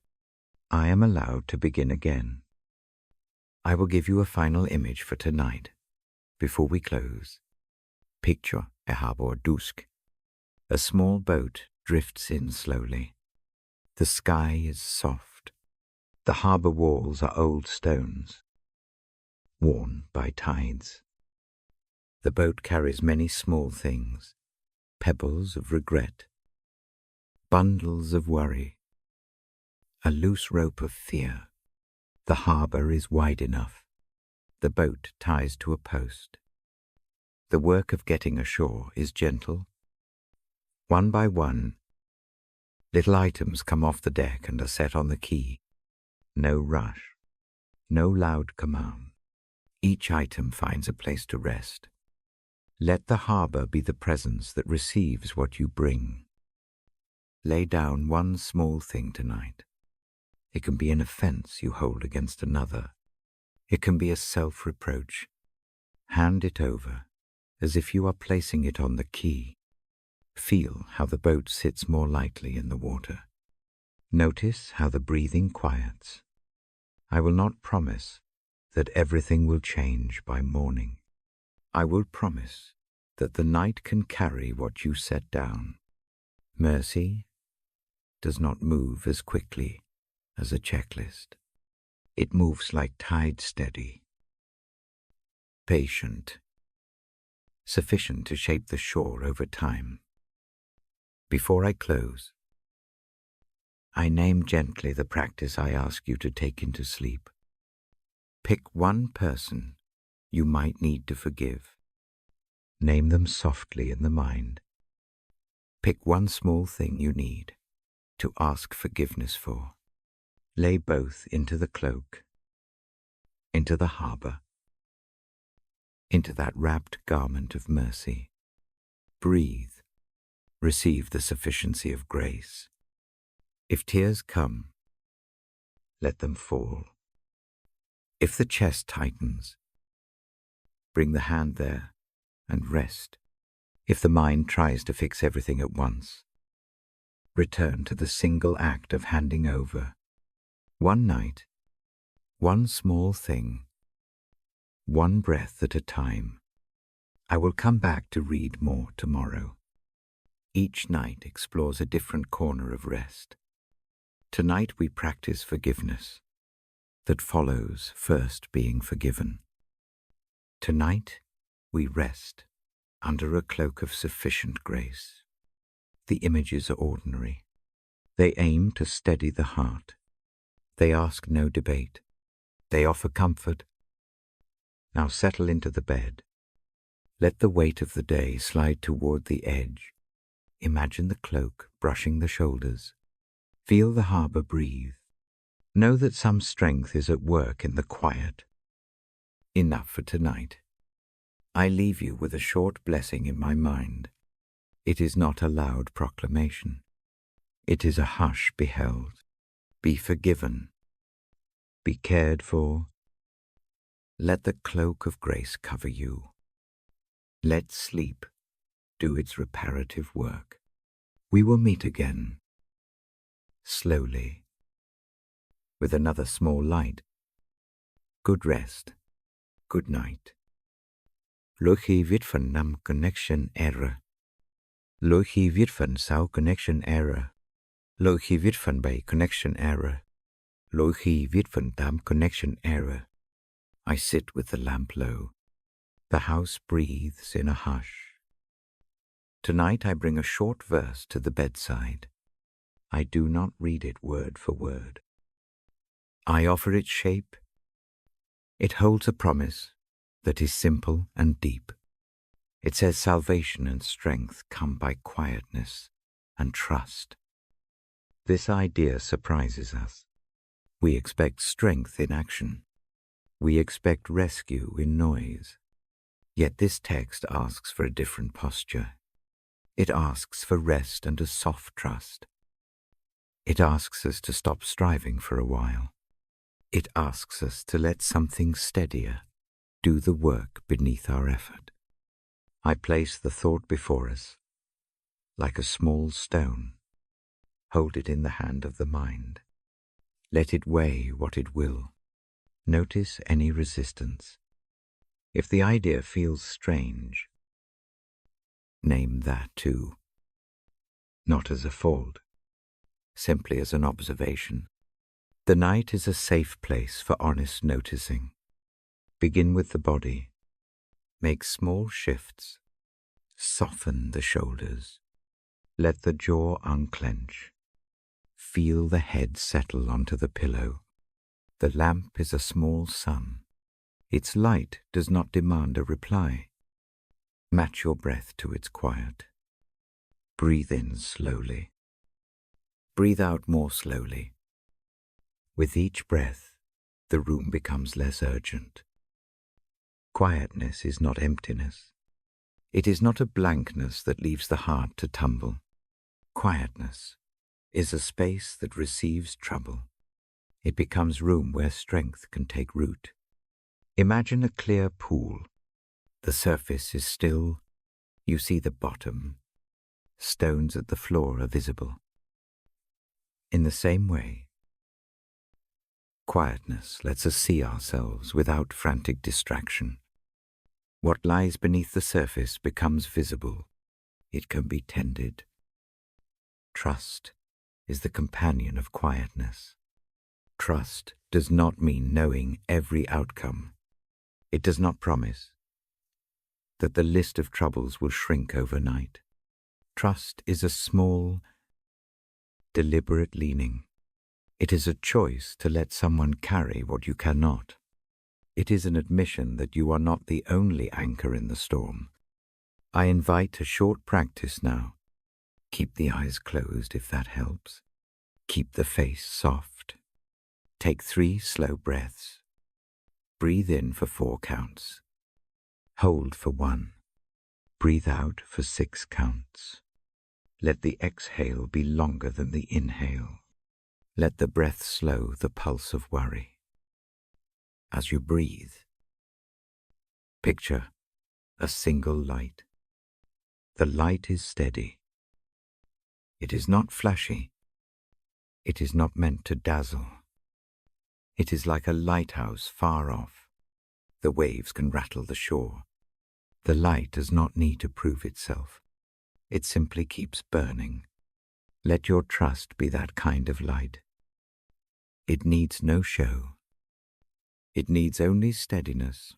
I am allowed to begin again. I will give you a final image for tonight. Before we close, picture a harbor dusk. A small boat drifts in slowly. The sky is soft. The harbor walls are old stones, worn by tides. The boat carries many small things, pebbles of regret, bundles of worry, a loose rope of fear. The harbor is wide enough. The boat ties to a post. The work of getting ashore is gentle. One by one, little items come off the deck and are set on the quay. No rush, no loud command. Each item finds a place to rest. Let the harbor be the presence that receives what you bring. Lay down one small thing tonight. It can be an offense you hold against another. It can be a self-reproach. Hand it over as if you are placing it on the quay. Feel how the boat sits more lightly in the water. Notice how the breathing quiets. I will not promise that everything will change by morning. I will promise that the night can carry what you set down. Mercy does not move as quickly as a checklist. It moves like tide steady, patient, sufficient to shape the shore over time. Before I close, I name gently the practice I ask you to take into sleep. Pick one person you might need to forgive. Name them softly in the mind. Pick one small thing you need to ask forgiveness for. Lay both into the cloak, into the harbor, into that wrapped garment of mercy. Breathe. Receive the sufficiency of grace. If tears come, let them fall. If the chest tightens, bring the hand there and rest. If the mind tries to fix everything at once, return to the single act of handing over. One night, one small thing, one breath at a time. I will come back to read more tomorrow. Each night explores a different corner of rest. Tonight we practice forgiveness that follows first being forgiven. Tonight we rest under a cloak of sufficient grace. The images are ordinary. They aim to steady the heart. They ask no debate. They offer comfort. Now settle into the bed. Let the weight of the day slide toward the edge. Imagine the cloak brushing the shoulders. Feel the harbor breathe. Know that some strength is at work in the quiet. Enough for tonight. I leave you with a short blessing in my mind. It is not a loud proclamation. It is a hush beheld. Be forgiven. Be cared for. Let the cloak of grace cover you. Let sleep do its reparative work. We will meet again, slowly, with another small light. Good rest. Good night. Lochi Vitfan Nam Connection Error. Lochi Vitfan Sao Connection Error. Lochi Vitfan Bay Connection Error. Lochi Vitfan Dam Connection Error. I sit with the lamp low. The house breathes in a hush. Tonight I bring a short verse to the bedside. I do not read it word for word. I offer its shape. It holds a promise that is simple and deep. It says salvation and strength come by quietness and trust. This idea surprises us. We expect strength in action. We expect rescue in noise. Yet this text asks for a different posture. It asks for rest and a soft trust. It asks us to stop striving for a while. It asks us to let something steadier do the work beneath our effort. I place the thought before us, like a small stone. Hold it in the hand of the mind. Let it weigh what it will. Notice any resistance. If the idea feels strange, name that too. Not as a fault, simply as an observation. The night is a safe place for honest noticing. Begin with the body. Make small shifts. Soften the shoulders. Let the jaw unclench. Feel the head settle onto the pillow. The lamp is a small sun. Its light does not demand a reply. Match your breath to its quiet. Breathe in slowly. Breathe out more slowly. With each breath, the room becomes less urgent. Quietness is not emptiness. It is not a blankness that leaves the heart to tumble. Quietness is a space that receives trouble. It becomes room where strength can take root. Imagine a clear pool. The surface is still. You see the bottom. Stones at the floor are visible. In the same way, quietness lets us see ourselves without frantic distraction. What lies beneath the surface becomes visible. It can be tended. Trust is the companion of quietness. Trust does not mean knowing every outcome. It does not promise that the list of troubles will shrink overnight. Trust is a small, deliberate leaning. It is a choice to let someone carry what you cannot. It is an admission that you are not the only anchor in the storm. I invite a short practice now. Keep the eyes closed if that helps. Keep the face soft. Take 3 slow breaths. Breathe in for 4 counts. Hold for 1. Breathe out for 6 counts. Let the exhale be longer than the inhale. Let the breath slow the pulse of worry. As you breathe, picture a single light. The light is steady. It is not flashy. It is not meant to dazzle. It is like a lighthouse far off. The waves can rattle the shore. The light does not need to prove itself. It simply keeps burning. Let your trust be that kind of light. It needs no show. It needs only steadiness.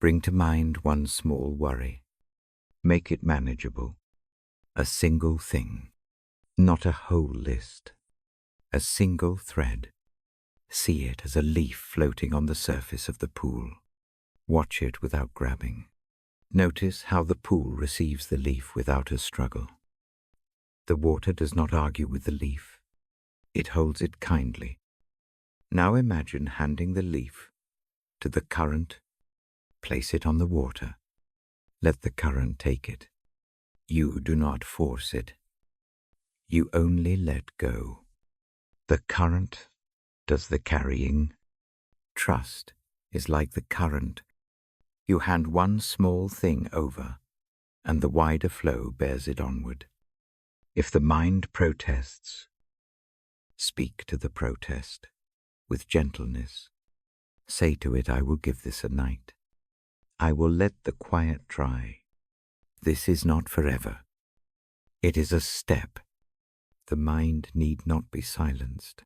Bring to mind one small worry. Make it manageable. A single thing, not a whole list. A single thread. See it as a leaf floating on the surface of the pool. Watch it without grabbing. Notice how the pool receives the leaf without a struggle. The water does not argue with the leaf. It holds it kindly. Now imagine handing the leaf to the current. Place it on the water. Let the current take it. You do not force it. You only let go. The current does the carrying. Trust is like the current. You hand one small thing over, and the wider flow bears it onward. If the mind protests, speak to the protest with gentleness. Say to it, I will give this a night. I will let the quiet dry. This is not forever. It is a step. The mind need not be silenced.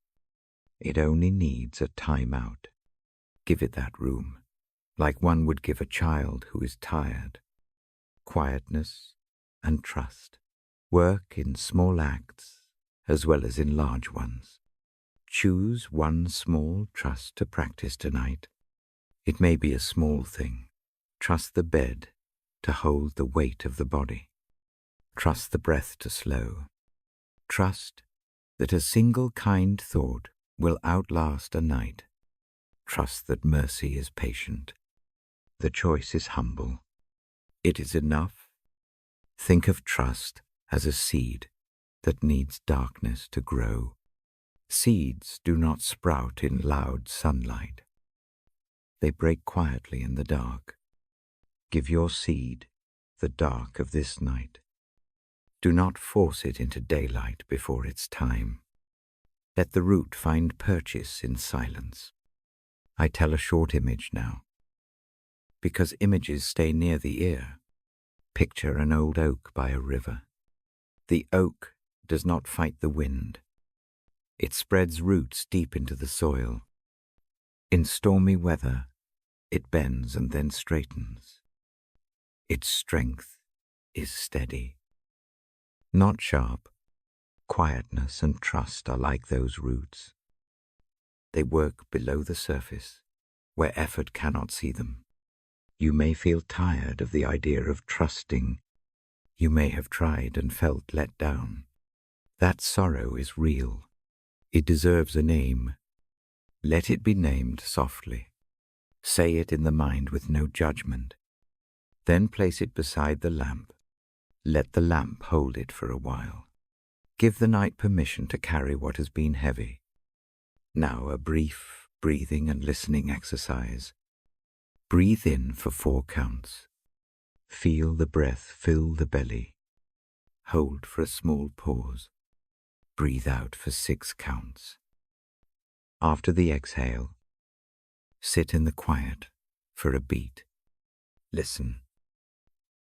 It only needs a time out. Give it that room, like one would give a child who is tired. Quietness and trust. Work in small acts as well as in large ones. Choose one small trust to practice tonight. It may be a small thing. Trust the bed to hold the weight of the body. Trust the breath to slow. Trust that a single kind thought will outlast a night. Trust that mercy is patient. The choice is humble. It is enough. Think of trust as a seed that needs darkness to grow. Seeds do not sprout in loud sunlight. They break quietly in the dark. Give your seed the dark of this night. Do not force it into daylight before its time. Let the root find purchase in silence. I tell a short image now, because images stay near the ear. Picture an old oak by a river. The oak does not fight the wind. It spreads roots deep into the soil. In stormy weather, it bends and then straightens. Its strength is steady. Not sharp. Quietness and trust are like those roots. They work below the surface, where effort cannot see them. You may feel tired of the idea of trusting. You may have tried and felt let down. That sorrow is real. It deserves a name. Let it be named softly. Say it in the mind with no judgment. Then place it beside the lamp. Let the lamp hold it for a while. Give the night permission to carry what has been heavy. Now a brief breathing and listening exercise. Breathe in for 4 counts. Feel the breath fill the belly. Hold for a small pause. Breathe out for 6 counts. After the exhale, sit in the quiet for a beat. Listen.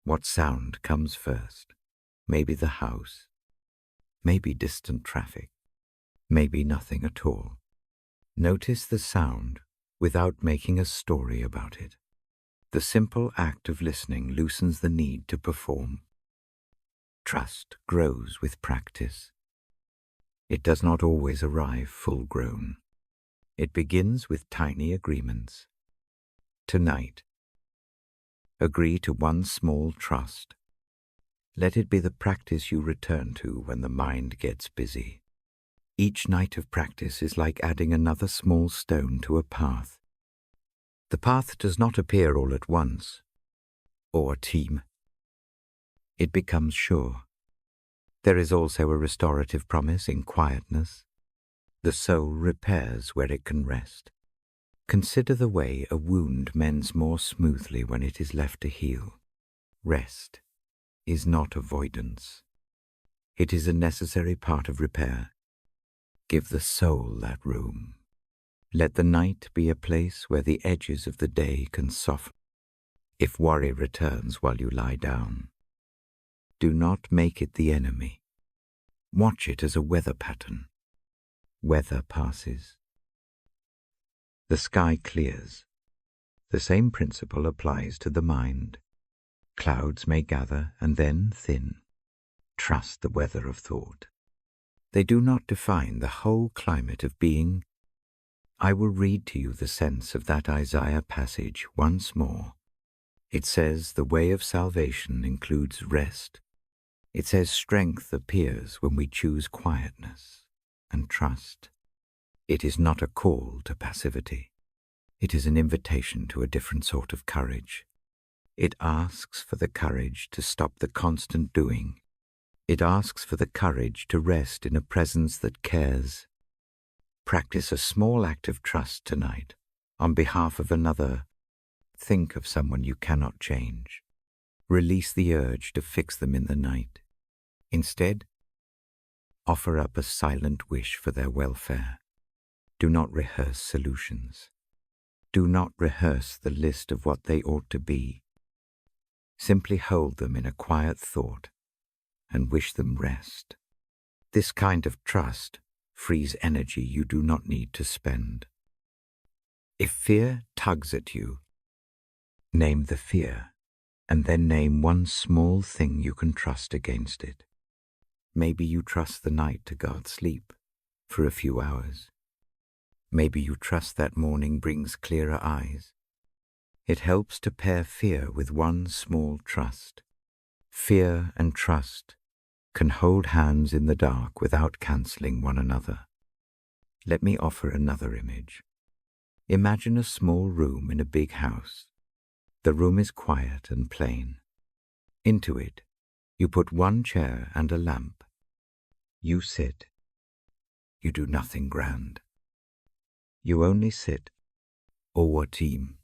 What sound comes first? Maybe the house. Maybe distant traffic. Maybe nothing at all. Notice the sound without making a story about it. The simple act of listening loosens the need to perform. Trust grows with practice. It does not always arrive full-grown. It begins with tiny agreements. Tonight, agree to one small trust. Let it be the practice you return to when the mind gets busy. Each night of practice is like adding another small stone to a path. The path does not appear all at once, or a team. It becomes sure. There is also a restorative promise in quietness. The soul repairs where it can rest. Consider the way a wound mends more smoothly when it is left to heal. Rest is not avoidance. It is a necessary part of repair. Give the soul that room. Let the night be a place where the edges of the day can soften. If worry returns while you lie down, do not make it the enemy. Watch it as a weather pattern. Weather passes. The sky clears. The same principle applies to the mind. Clouds may gather and then thin. Trust the weather of thought. They do not define the whole climate of being. I will read to you the sense of that Isaiah passage once more. It says the way of salvation includes rest. It says strength appears when we choose quietness and trust. It is not a call to passivity. It is an invitation to a different sort of courage. It asks for the courage to stop the constant doing. It asks for the courage to rest in a presence that cares. Practice a small act of trust tonight on behalf of another. Think of someone you cannot change. Release the urge to fix them in the night. Instead, offer up a silent wish for their welfare. Do not rehearse solutions. Do not rehearse the list of what they ought to be. Simply hold them in a quiet thought and wish them rest. This kind of trust frees energy you do not need to spend. If fear tugs at you, name the fear, and then name one small thing you can trust against it. Maybe you trust the night to guard sleep for a few hours. Maybe you trust that morning brings clearer eyes. It helps to pair fear with one small trust. Fear and trust can hold hands in the dark without cancelling one another. Let me offer another image. Imagine a small room in a big house. The room is quiet and plain. Into it, you put one chair and a lamp. You sit. You do nothing grand. You only sit, or team.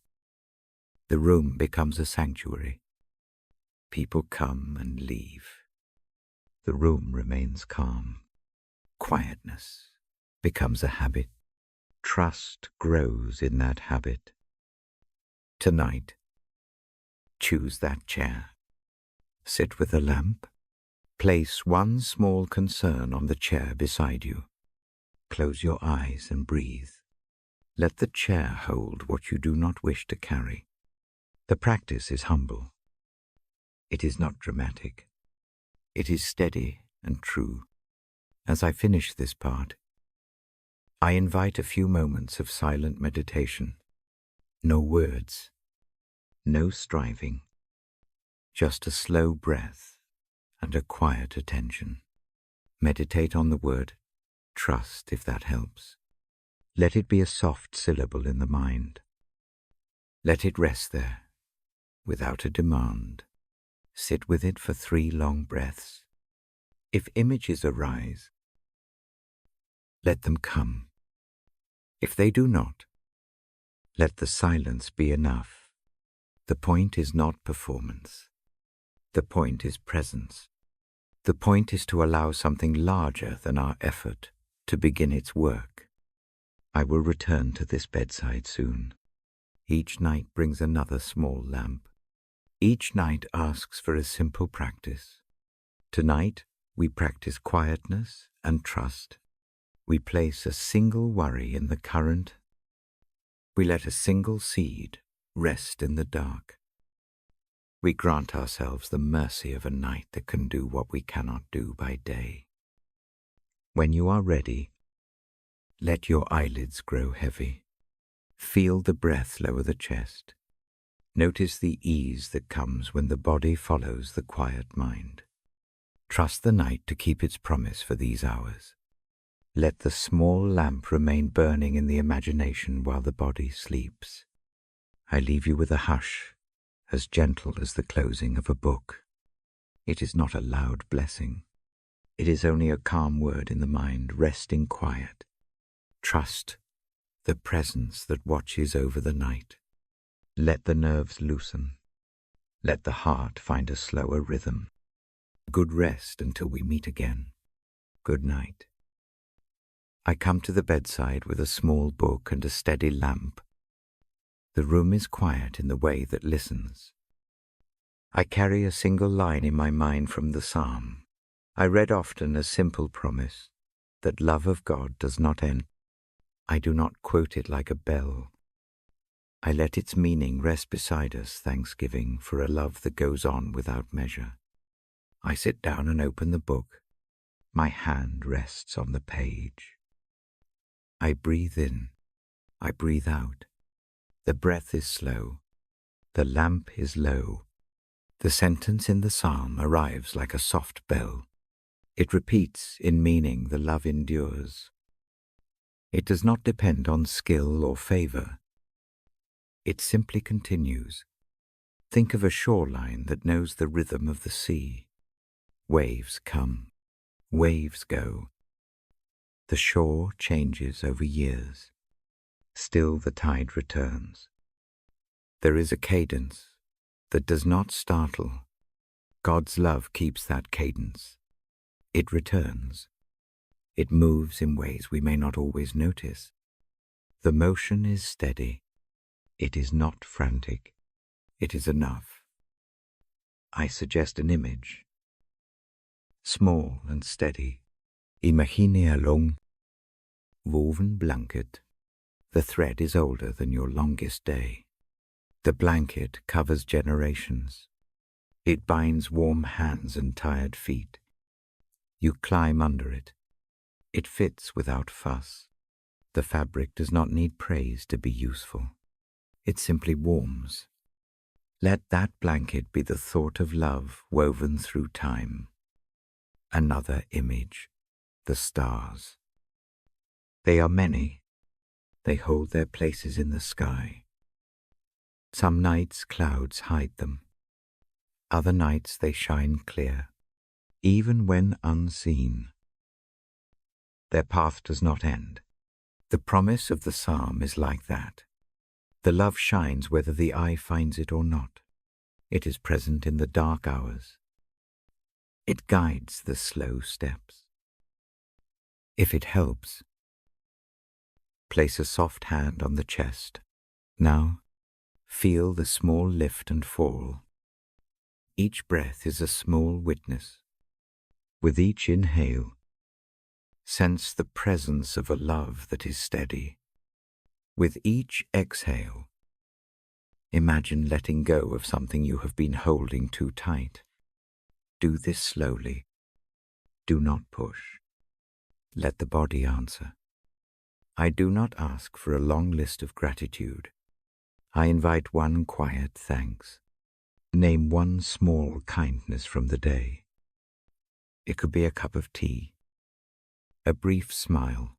The room becomes a sanctuary. People come and leave. The room remains calm. Quietness becomes a habit. Trust grows in that habit. Tonight, choose that chair. Sit with a lamp. Place one small concern on the chair beside you. Close your eyes and breathe. Let the chair hold what you do not wish to carry. The practice is humble. It is not dramatic. It is steady and true. As I finish this part, I invite a few moments of silent meditation. No words, no striving, just a slow breath and a quiet attention. Meditate on the word trust, if that helps. Let it be a soft syllable in the mind. Let it rest there, without a demand. Sit with it for 3 long breaths. If images arise, let them come. If they do not, let the silence be enough. The point is not performance. The point is presence. The point is to allow something larger than our effort to begin its work. I will return to this bedside soon. Each night brings another small lamp. Each night asks for a simple practice. Tonight, we practice quietness and trust. We place a single worry in the current. We let a single seed rest in the dark. We grant ourselves the mercy of a night that can do what we cannot do by day. When you are ready, let your eyelids grow heavy. Feel the breath lower the chest. Notice the ease that comes when the body follows the quiet mind. Trust the night to keep its promise for these hours. Let the small lamp remain burning in the imagination while the body sleeps. I leave you with a hush, as gentle as the closing of a book. It is not a loud blessing. It is only a calm word in the mind, resting quiet. Trust the presence that watches over the night. Let the nerves loosen. Let the heart find a slower rhythm. Good rest until we meet again. Good night. I come to the bedside with a small book and a steady lamp. The room is quiet in the way that listens. I carry a single line in my mind from the psalm. I read often a simple promise that love of God does not end. I do not quote it like a bell. I let its meaning rest beside us, thanksgiving for a love that goes on without measure. I sit down and open the book. My hand rests on the page. I breathe in. I breathe out. The breath is slow. The lamp is low. The sentence in the psalm arrives like a soft bell. It repeats in meaning the love endures. It does not depend on skill or favor. It simply continues. Think of a shoreline that knows the rhythm of the sea. Waves come. Waves go. The shore changes over years. Still the tide returns. There is a cadence that does not startle. God's love keeps that cadence. It returns. It moves in ways we may not always notice. The motion is steady. It is not frantic. It is enough. I suggest an image. Small and steady. Imagine a long, woven blanket. The thread is older than your longest day. The blanket covers generations. It binds warm hands and tired feet. You climb under it. It fits without fuss. The fabric does not need praise to be useful. It simply warms. Let that blanket be the thought of love woven through time. Another image, the stars. They are many. They hold their places in the sky. Some nights clouds hide them. Other nights they shine clear, even when unseen. Their path does not end. The promise of the psalm is like that. The love shines whether the eye finds it or not. It is present in the dark hours. It guides the slow steps. If it helps, place a soft hand on the chest. Now, feel the small lift and fall. Each breath is a small witness. With each inhale, sense the presence of a love that is steady. With each exhale, imagine letting go of something you have been holding too tight. Do this slowly. Do not push. Let the body answer. I do not ask for a long list of gratitude. I invite one quiet thanks. Name one small kindness from the day. It could be a cup of tea, a brief smile,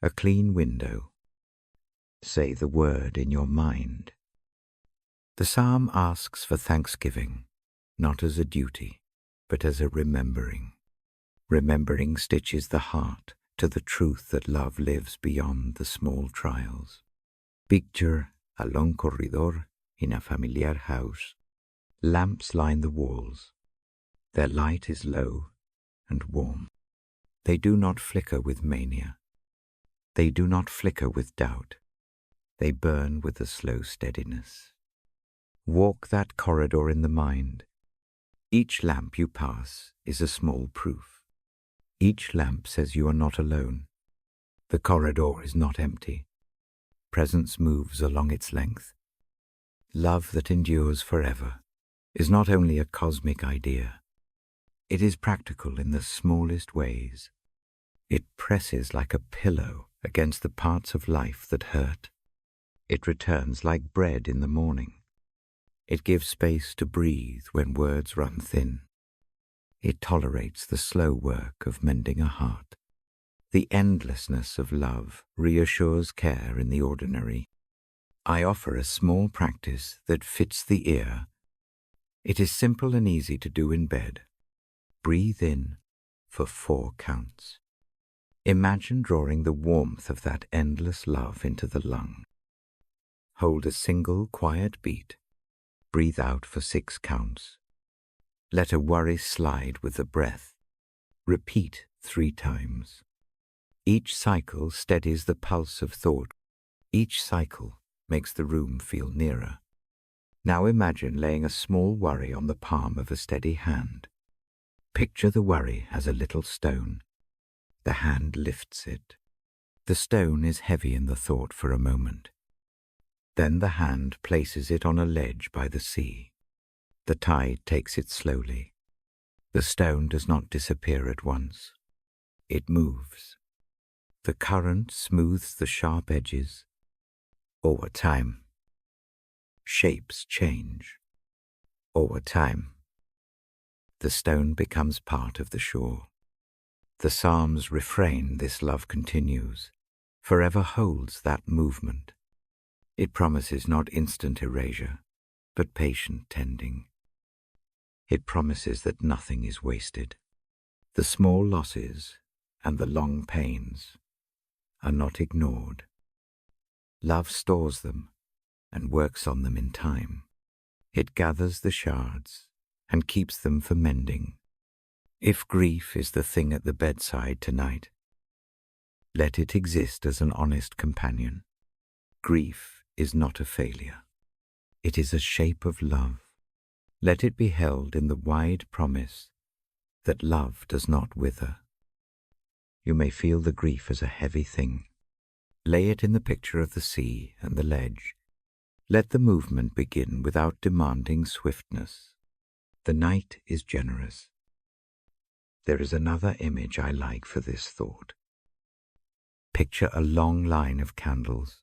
a clean window. Say the word in your mind. The psalm asks for thanksgiving, not as a duty, but as a remembering. Remembering stitches the heart to the truth that love lives beyond the small trials. Picture a long corridor in a familiar house. Lamps line the walls. Their light is low and warm. They do not flicker with mania. They do not flicker with doubt. They burn with a slow steadiness. Walk that corridor in the mind. Each lamp you pass is a small proof. Each lamp says you are not alone. The corridor is not empty. Presence moves along its length. Love that endures forever is not only a cosmic idea. It is practical in the smallest ways. It presses like a pillow against the parts of life that hurt. It returns like bread in the morning. It gives space to breathe when words run thin. It tolerates the slow work of mending a heart. The endlessness of love reassures care in the ordinary. I offer a small practice that fits the ear. It is simple and easy to do in bed. Breathe in for 4 counts. Imagine drawing the warmth of that endless love into the lung. Hold a single quiet beat. Breathe out for 6 counts. Let a worry slide with the breath. Repeat 3 times. Each cycle steadies the pulse of thought. Each cycle makes the room feel nearer. Now imagine laying a small worry on the palm of a steady hand. Picture the worry as a little stone. The hand lifts it. The stone is heavy in the thought for a moment. Then the hand places it on a ledge by the sea. The tide takes it slowly. The stone does not disappear at once. It moves. The current smooths the sharp edges. Over time, shapes change. Over time, the stone becomes part of the shore. The Psalm's refrain, "This love continues," forever holds that movement. It promises not instant erasure, but patient tending. It promises that nothing is wasted. The small losses and the long pains are not ignored. Love stores them and works on them in time. It gathers the shards and keeps them for mending. If grief is the thing at the bedside tonight, let it exist as an honest companion. Grief is not a failure. It is a shape of love. Let it be held in the wide promise that love does not wither. You may feel the grief as a heavy thing. Lay it in the picture of the sea and the ledge. Let the movement begin without demanding swiftness. The night is generous. There is another image I like for this thought. Picture a long line of candles,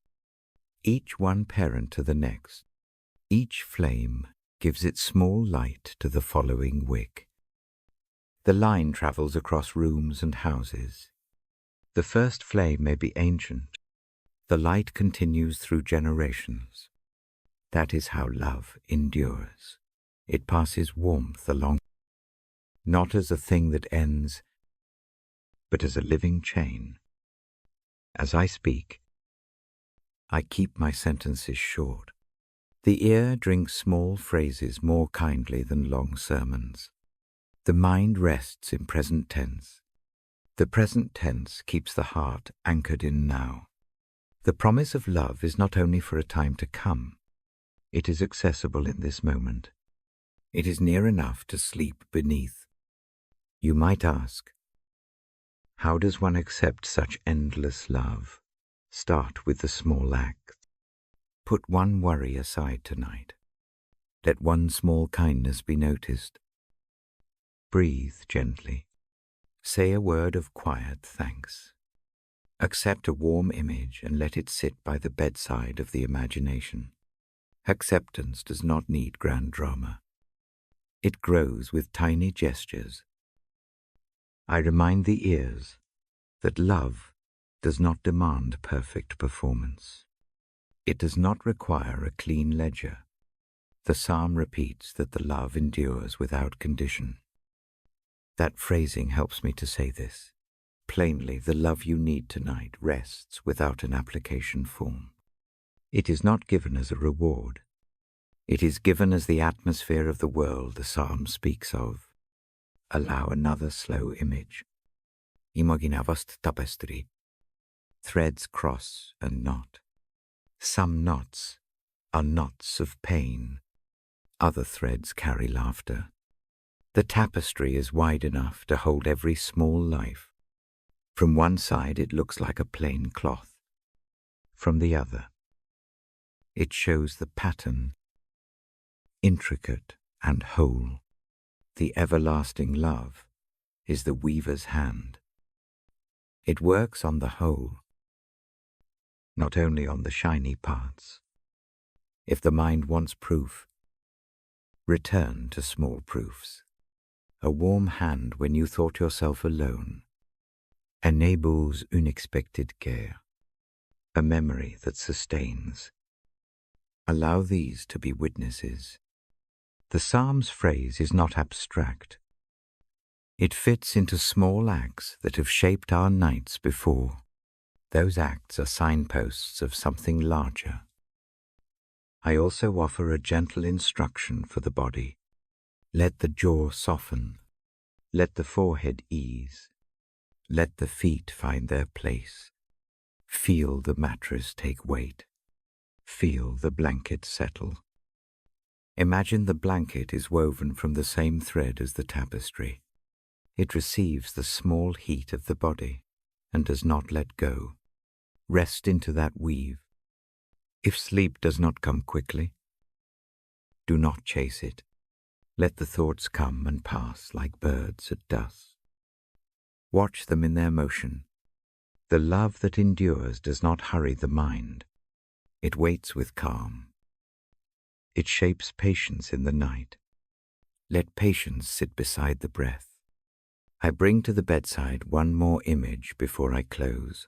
each one parent to the next. Each flame gives its small light to the following wick. The line travels across rooms and houses. The first flame may be ancient. The light continues through generations. That is how love endures. It passes warmth along, not as a thing that ends, but as a living chain. As I speak, I keep my sentences short. The ear drinks small phrases more kindly than long sermons. The mind rests in present tense. The present tense keeps the heart anchored in now. The promise of love is not only for a time to come. It is accessible in this moment. It is near enough to sleep beneath. You might ask, how does one accept such endless love? Start with the small acts. Put one worry aside tonight. Let one small kindness be noticed. Breathe gently. Say a word of quiet thanks. Accept a warm image and let it sit by the bedside of the imagination. Acceptance does not need grand drama. It grows with tiny gestures. I remind the ears that love does not demand perfect performance. It does not require a clean ledger. The psalm repeats that the love endures without condition. That phrasing helps me to say this. Plainly, the love you need tonight rests without an application form. It is not given as a reward. It is given as the atmosphere of the world the psalm speaks of. Allow another slow image. Imaginavast tapestry. Threads cross and knot. Some knots are knots of pain. Other threads carry laughter. The tapestry is wide enough to hold every small life. From one side it looks like a plain cloth. From the other, it shows the pattern, intricate and whole. The everlasting love is the weaver's hand. It works on the whole, not only on the shiny parts. If the mind wants proof, return to small proofs. A warm hand when you thought yourself alone enables unexpected care, a memory that sustains. Allow these to be witnesses. The psalm's phrase is not abstract. It fits into small acts that have shaped our nights before. Those acts are signposts of something larger. I also offer a gentle instruction for the body. Let the jaw soften. Let the forehead ease. Let the feet find their place. Feel the mattress take weight. Feel the blanket settle. Imagine the blanket is woven from the same thread as the tapestry. It receives the small heat of the body and does not let go. Rest into that weave. If sleep does not come quickly, do not chase it. Let the thoughts come and pass like birds at dusk. Watch them in their motion. The love that endures does not hurry the mind. It waits with calm. It shapes patience in the night. Let patience sit beside the breath. I bring to the bedside one more image before I close.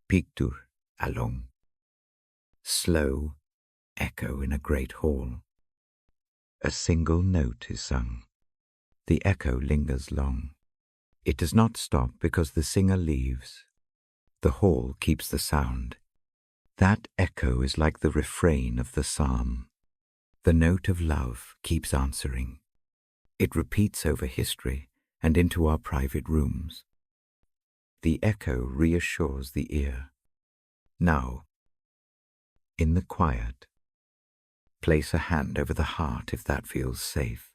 Pictur along. Slow echo in a great hall. A single note is sung. The echo lingers long. It does not stop because the singer leaves. The hall keeps the sound. That echo is like the refrain of the psalm. The note of love keeps answering. It repeats over history and into our private rooms. The echo reassures the ear. Now, in the quiet, place a hand over the heart if that feels safe.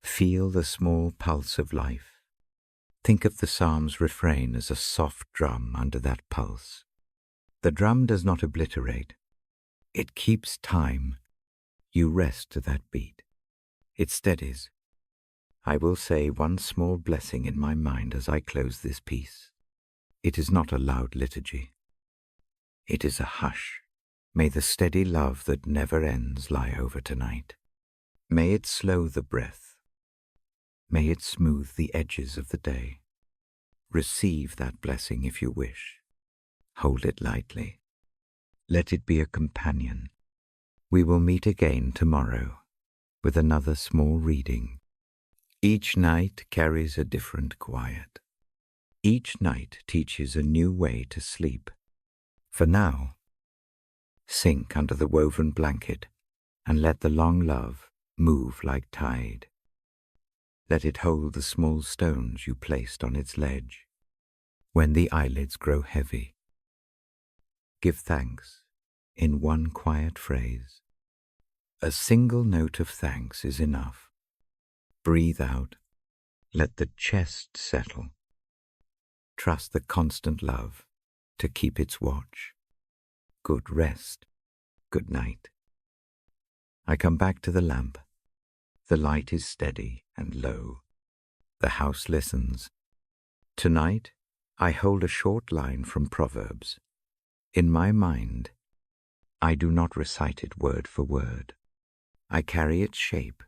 Feel the small pulse of life. Think of the psalm's refrain as a soft drum under that pulse. The drum does not obliterate. It keeps time. You rest to that beat. It steadies. I will say one small blessing in my mind as I close this piece. It is not a loud liturgy. It is a hush. May the steady love that never ends lie over tonight. May it slow the breath. May it smooth the edges of the day. Receive that blessing if you wish. Hold it lightly. Let it be a companion. We will meet again tomorrow with another small reading. Each night carries a different quiet. Each night teaches a new way to sleep. For now, sink under the woven blanket and let the long love move like tide. Let it hold the small stones you placed on its ledge. When the eyelids grow heavy, give thanks in one quiet phrase. A single note of thanks is enough. Breathe out. Let the chest settle. Trust the constant love to keep its watch. Good rest. Good night. I come back to the lamp. The light is steady and low. The house listens. Tonight, I hold a short line from Proverbs. In my mind, I do not recite it word for word. I carry its shape,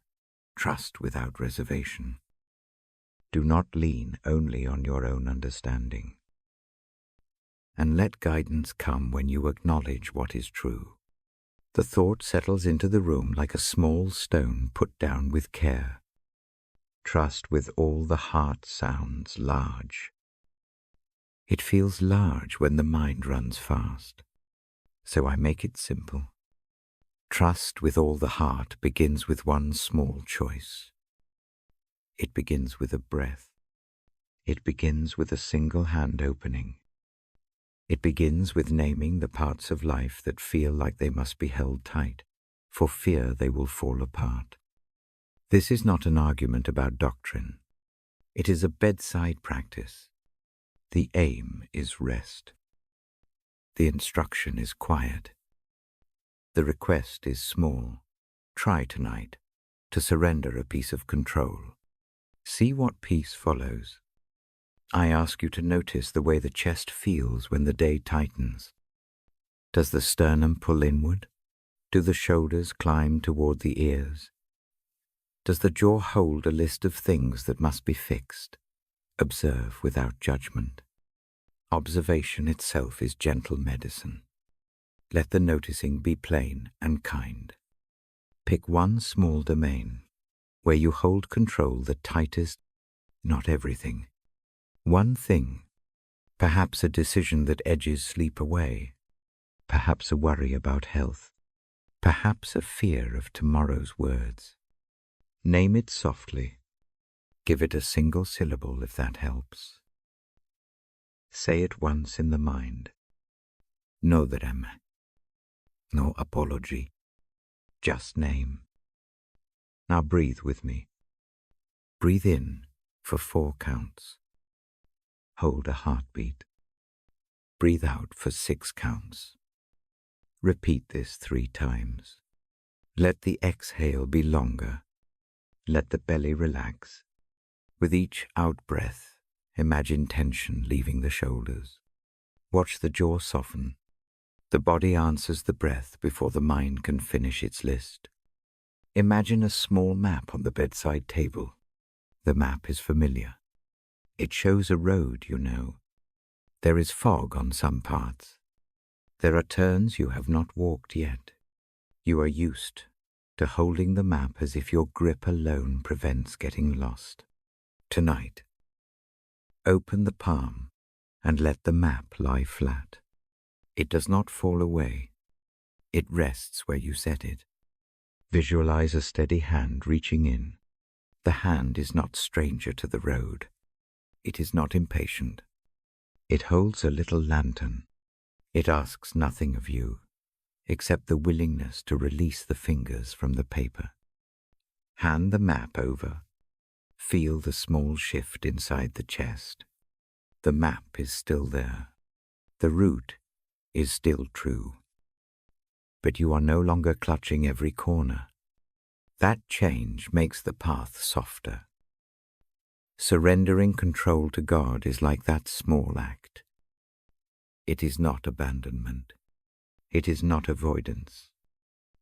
trust without reservation. Do not lean only on your own understanding. And let guidance come when you acknowledge what is true. The thought settles into the room like a small stone put down with care. Trust with all the heart sounds large. It feels large when the mind runs fast, so I make it simple. Trust with all the heart begins with one small choice. It begins with a breath. It begins with a single hand opening. It begins with naming the parts of life that feel like they must be held tight, for fear they will fall apart. This is not an argument about doctrine. It is a bedside practice. The aim is rest. The instruction is quiet. The request is small. Try tonight to surrender a piece of control. See what peace follows. I ask you to notice the way the chest feels when the day tightens. Does the sternum pull inward? Do the shoulders climb toward the ears? Does the jaw hold a list of things that must be fixed? Observe without judgment. Observation itself is gentle medicine. Let the noticing be plain and kind. Pick one small domain where you hold control the tightest, not everything. One thing, perhaps a decision that edges sleep away, perhaps a worry about health, perhaps a fear of tomorrow's words. Name it softly. Give it a single syllable if that helps. Say it once in the mind. No drama. No apology. Just name. Now breathe with me. Breathe in for 4 counts. Hold a heartbeat. Breathe out for 6 counts. Repeat this 3 times. Let the exhale be longer. Let the belly relax. With each out-breath, imagine tension leaving the shoulders. Watch the jaw soften. The body answers the breath before the mind can finish its list. Imagine a small map on the bedside table. The map is familiar. It shows a road you know. There is fog on some parts. There are turns you have not walked yet. You are used to holding the map as if your grip alone prevents getting lost. Tonight, open the palm and let the map lie flat. It does not fall away. It rests where you set it. Visualize a steady hand reaching in. The hand is not stranger to the road. It is not impatient. It holds a little lantern. It asks nothing of you, except the willingness to release the fingers from the paper. Hand the map over. Feel the small shift inside the chest. The map is still there. The route is still true. But you are no longer clutching every corner. That change makes the path softer. Surrendering control to God is like that small act. It is not abandonment. It is not avoidance.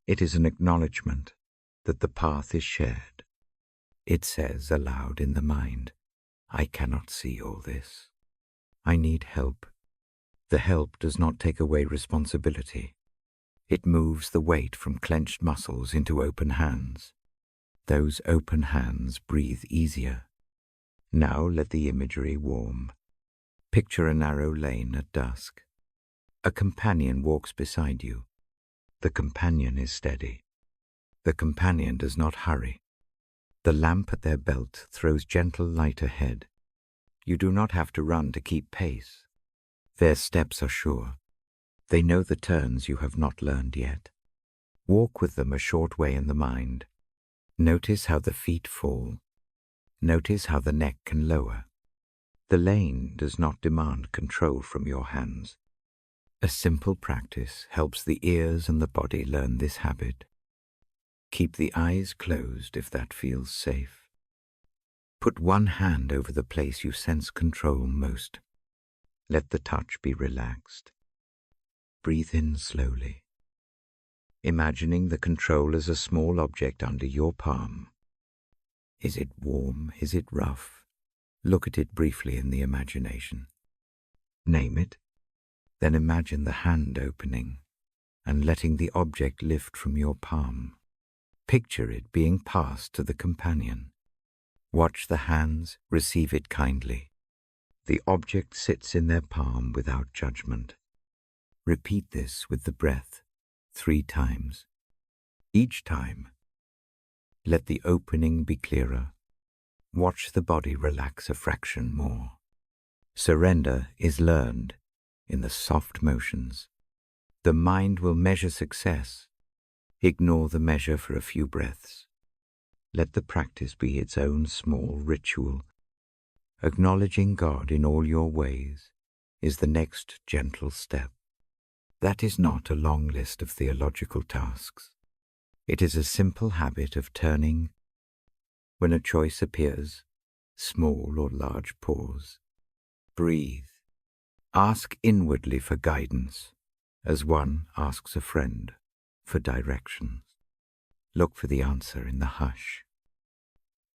It is an acknowledgement that the path is shared. It says aloud in the mind, I cannot see all this. I need help. The help does not take away responsibility. It moves the weight from clenched muscles into open hands. Those open hands breathe easier. Now let the imagery warm. Picture a narrow lane at dusk. A companion walks beside you. The companion is steady. The companion does not hurry. The lamp at their belt throws gentle light ahead. You do not have to run to keep pace. Their steps are sure. They know the turns you have not learned yet. Walk with them a short way in the mind. Notice how the feet fall. Notice how the neck can lower. The lane does not demand control from your hands. A simple practice helps the ears and the body learn this habit. Keep the eyes closed if that feels safe. Put one hand over the place you sense control most. Let the touch be relaxed. Breathe in slowly, imagining the control as a small object under your palm. Is it warm? Is it rough? Look at it briefly in the imagination. Name it, then imagine the hand opening and letting the object lift from your palm. Picture it being passed to the companion. Watch the hands receive it kindly. The object sits in their palm without judgment. Repeat this with the breath 3 times. Each time, let the opening be clearer. Watch the body relax a fraction more. Surrender is learned in the soft motions. The mind will measure success. Ignore the measure for a few breaths. Let the practice be its own small ritual. Acknowledging God in all your ways is the next gentle step. That is not a long list of theological tasks. It is a simple habit of turning. When a choice appears, small or large pause. Breathe. Ask inwardly for guidance, as one asks a friend for directions. Look for the answer in the hush.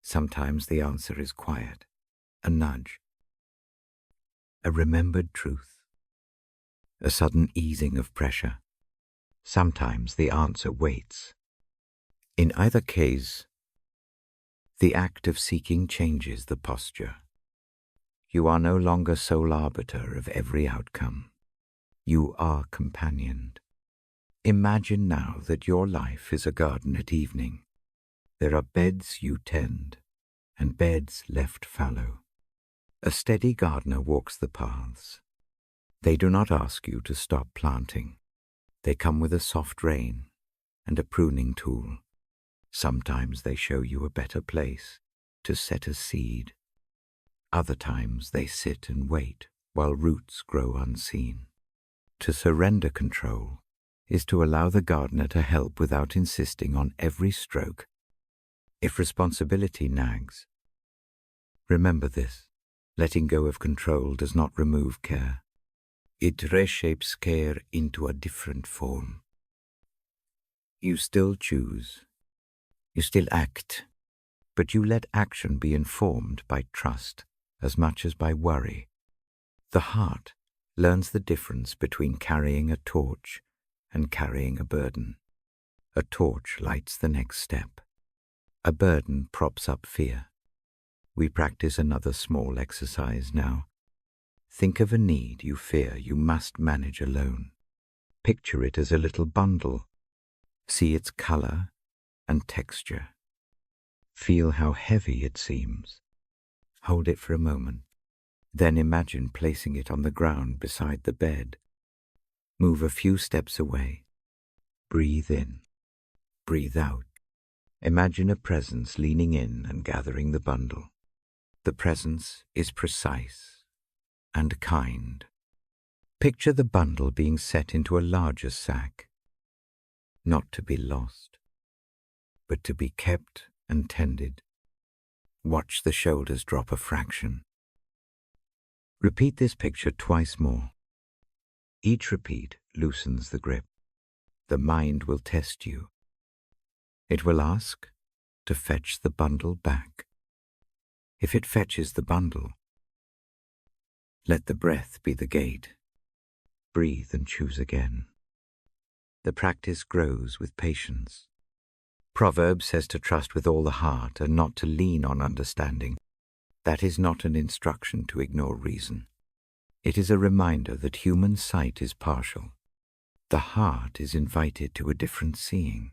Sometimes the answer is quiet, a nudge, a remembered truth, a sudden easing of pressure. Sometimes the answer waits. In either case, the act of seeking changes the posture. You are no longer sole arbiter of every outcome. You are companioned. Imagine now that your life is a garden at evening. There are beds you tend, and beds left fallow. A steady gardener walks the paths. They do not ask you to stop planting. They come with a soft rein and a pruning tool. Sometimes they show you a better place to set a seed. Other times they sit and wait while roots grow unseen. To surrender control is to allow the gardener to help without insisting on every stroke. If responsibility nags, remember this: letting go of control does not remove care. It reshapes care into a different form. You still choose. You still act, but you let action be informed by trust as much as by worry. The heart learns the difference between carrying a torch and carrying a burden. A torch lights the next step. A burden props up fear. We practice another small exercise now. Think of a need you fear you must manage alone. Picture it as a little bundle. See its color and texture. Feel how heavy it seems. Hold it for a moment. Then imagine placing it on the ground beside the bed. Move a few steps away. Breathe in. Breathe out. Imagine a presence leaning in and gathering the bundle. The presence is precise and kind. Picture the bundle being set into a larger sack, not to be lost, but to be kept and tended. Watch the shoulders drop a fraction. Repeat this picture twice more. Each repeat loosens the grip. The mind will test you. It will ask, to fetch the bundle back. If it fetches the bundle, let the breath be the gate. Breathe and choose again. The practice grows with patience. Proverbs says to trust with all the heart and not to lean on understanding. That is not an instruction to ignore reason. It is a reminder that human sight is partial. The heart is invited to a different seeing.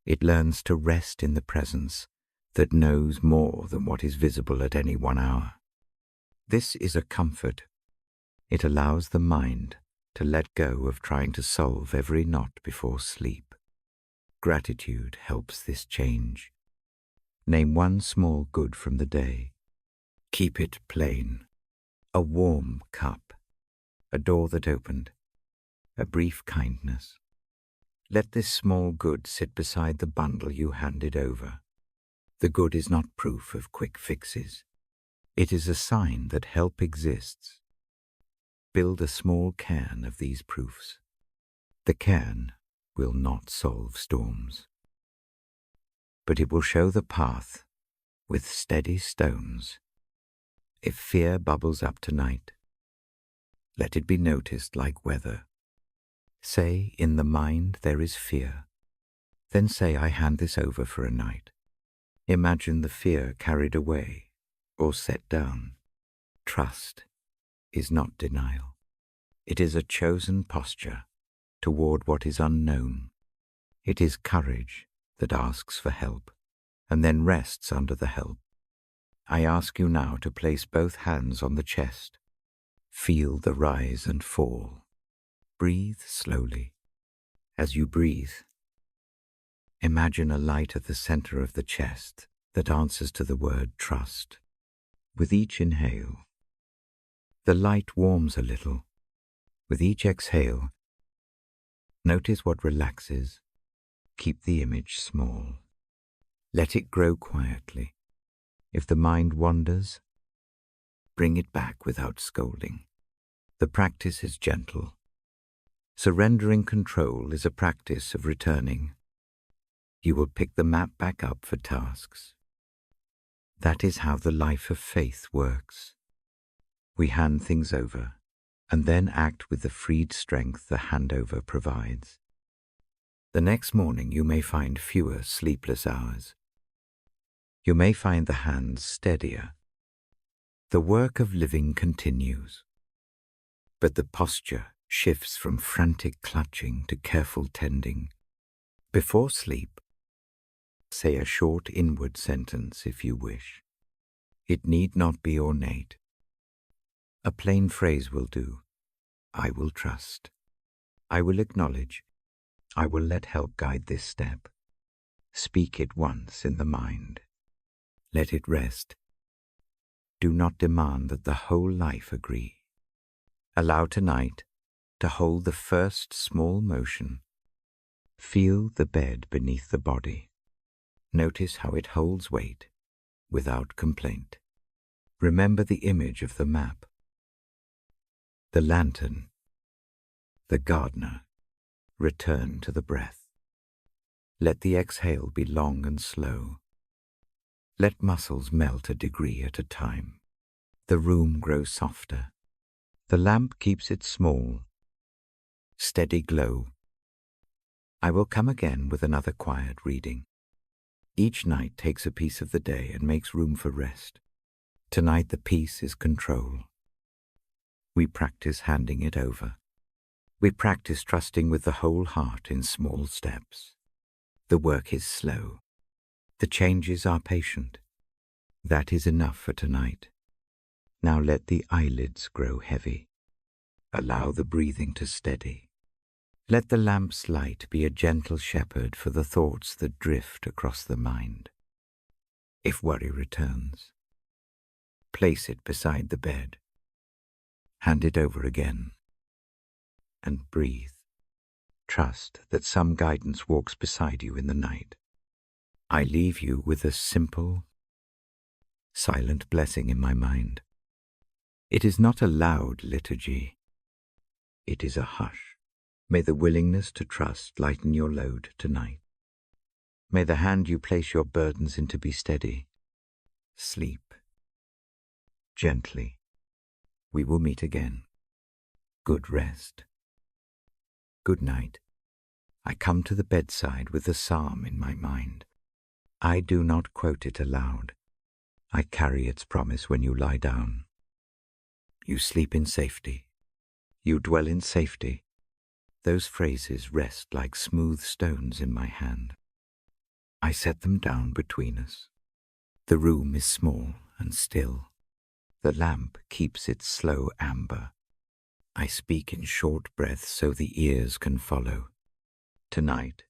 It learns to rest in the presence that knows more than what is visible at any 1 hour. This is a comfort. It allows the mind to let go of trying to solve every knot before sleep. Gratitude helps this change. Name one small good from the day. Keep it plain. A warm cup, a door that opened, a brief kindness. Let this small good sit beside the bundle you handed over. The good is not proof of quick fixes. It is a sign that help exists. Build a small cairn of these proofs. The cairn will not solve storms, but it will show the path with steady stones. If fear bubbles up tonight, let it be noticed like weather. Say, in the mind there is fear. Then say, I hand this over for a night. Imagine the fear carried away or set down. Trust is not denial. It is a chosen posture toward what is unknown. It is courage that asks for help and then rests under the help. I ask you now to place both hands on the chest. Feel the rise and fall. Breathe slowly. As you breathe, imagine a light at the center of the chest that answers to the word trust. With each inhale, the light warms a little. With each exhale, notice what relaxes. Keep the image small. Let it grow quietly. If the mind wanders, bring it back without scolding. The practice is gentle. Surrendering control is a practice of returning. You will pick the map back up for tasks. That is how the life of faith works. We hand things over and then act with the freed strength the handover provides. The next morning you may find fewer sleepless hours. You may find the hands steadier. The work of living continues, but the posture shifts from frantic clutching to careful tending. Before sleep, say a short inward sentence if you wish. It need not be ornate. A plain phrase will do. I will trust. I will acknowledge. I will let help guide this step. Speak it once in the mind. Let it rest. Do not demand that the whole life agree. Allow tonight to hold the first small motion. Feel the bed beneath the body. Notice how it holds weight without complaint. Remember the image of the map, the lantern, the gardener. Return to the breath. Let the exhale be long and slow. Let muscles melt a degree at a time. The room grows softer. The lamp keeps it small. Steady glow. I will come again with another quiet reading. Each night takes a piece of the day and makes room for rest. Tonight the peace is control. We practice handing it over. We practice trusting with the whole heart in small steps. The work is slow. The changes are patient. That is enough for tonight. Now let the eyelids grow heavy. Allow the breathing to steady. Let the lamp's light be a gentle shepherd for the thoughts that drift across the mind. If worry returns, place it beside the bed. Hand it over again. And breathe. Trust that some guidance walks beside you in the night. I leave you with a simple, silent blessing in my mind. It is not a loud liturgy. It is a hush. May the willingness to trust lighten your load tonight. May the hand you place your burdens into be steady. Sleep. Gently. We will meet again. Good rest. Good night. I come to the bedside with the psalm in my mind. I do not quote it aloud. I carry its promise when you lie down. You sleep in safety. You dwell in safety. Those phrases rest like smooth stones in my hand. I set them down between us. The room is small and still. The lamp keeps its slow amber. I speak in short breaths so the ears can follow. Tonight,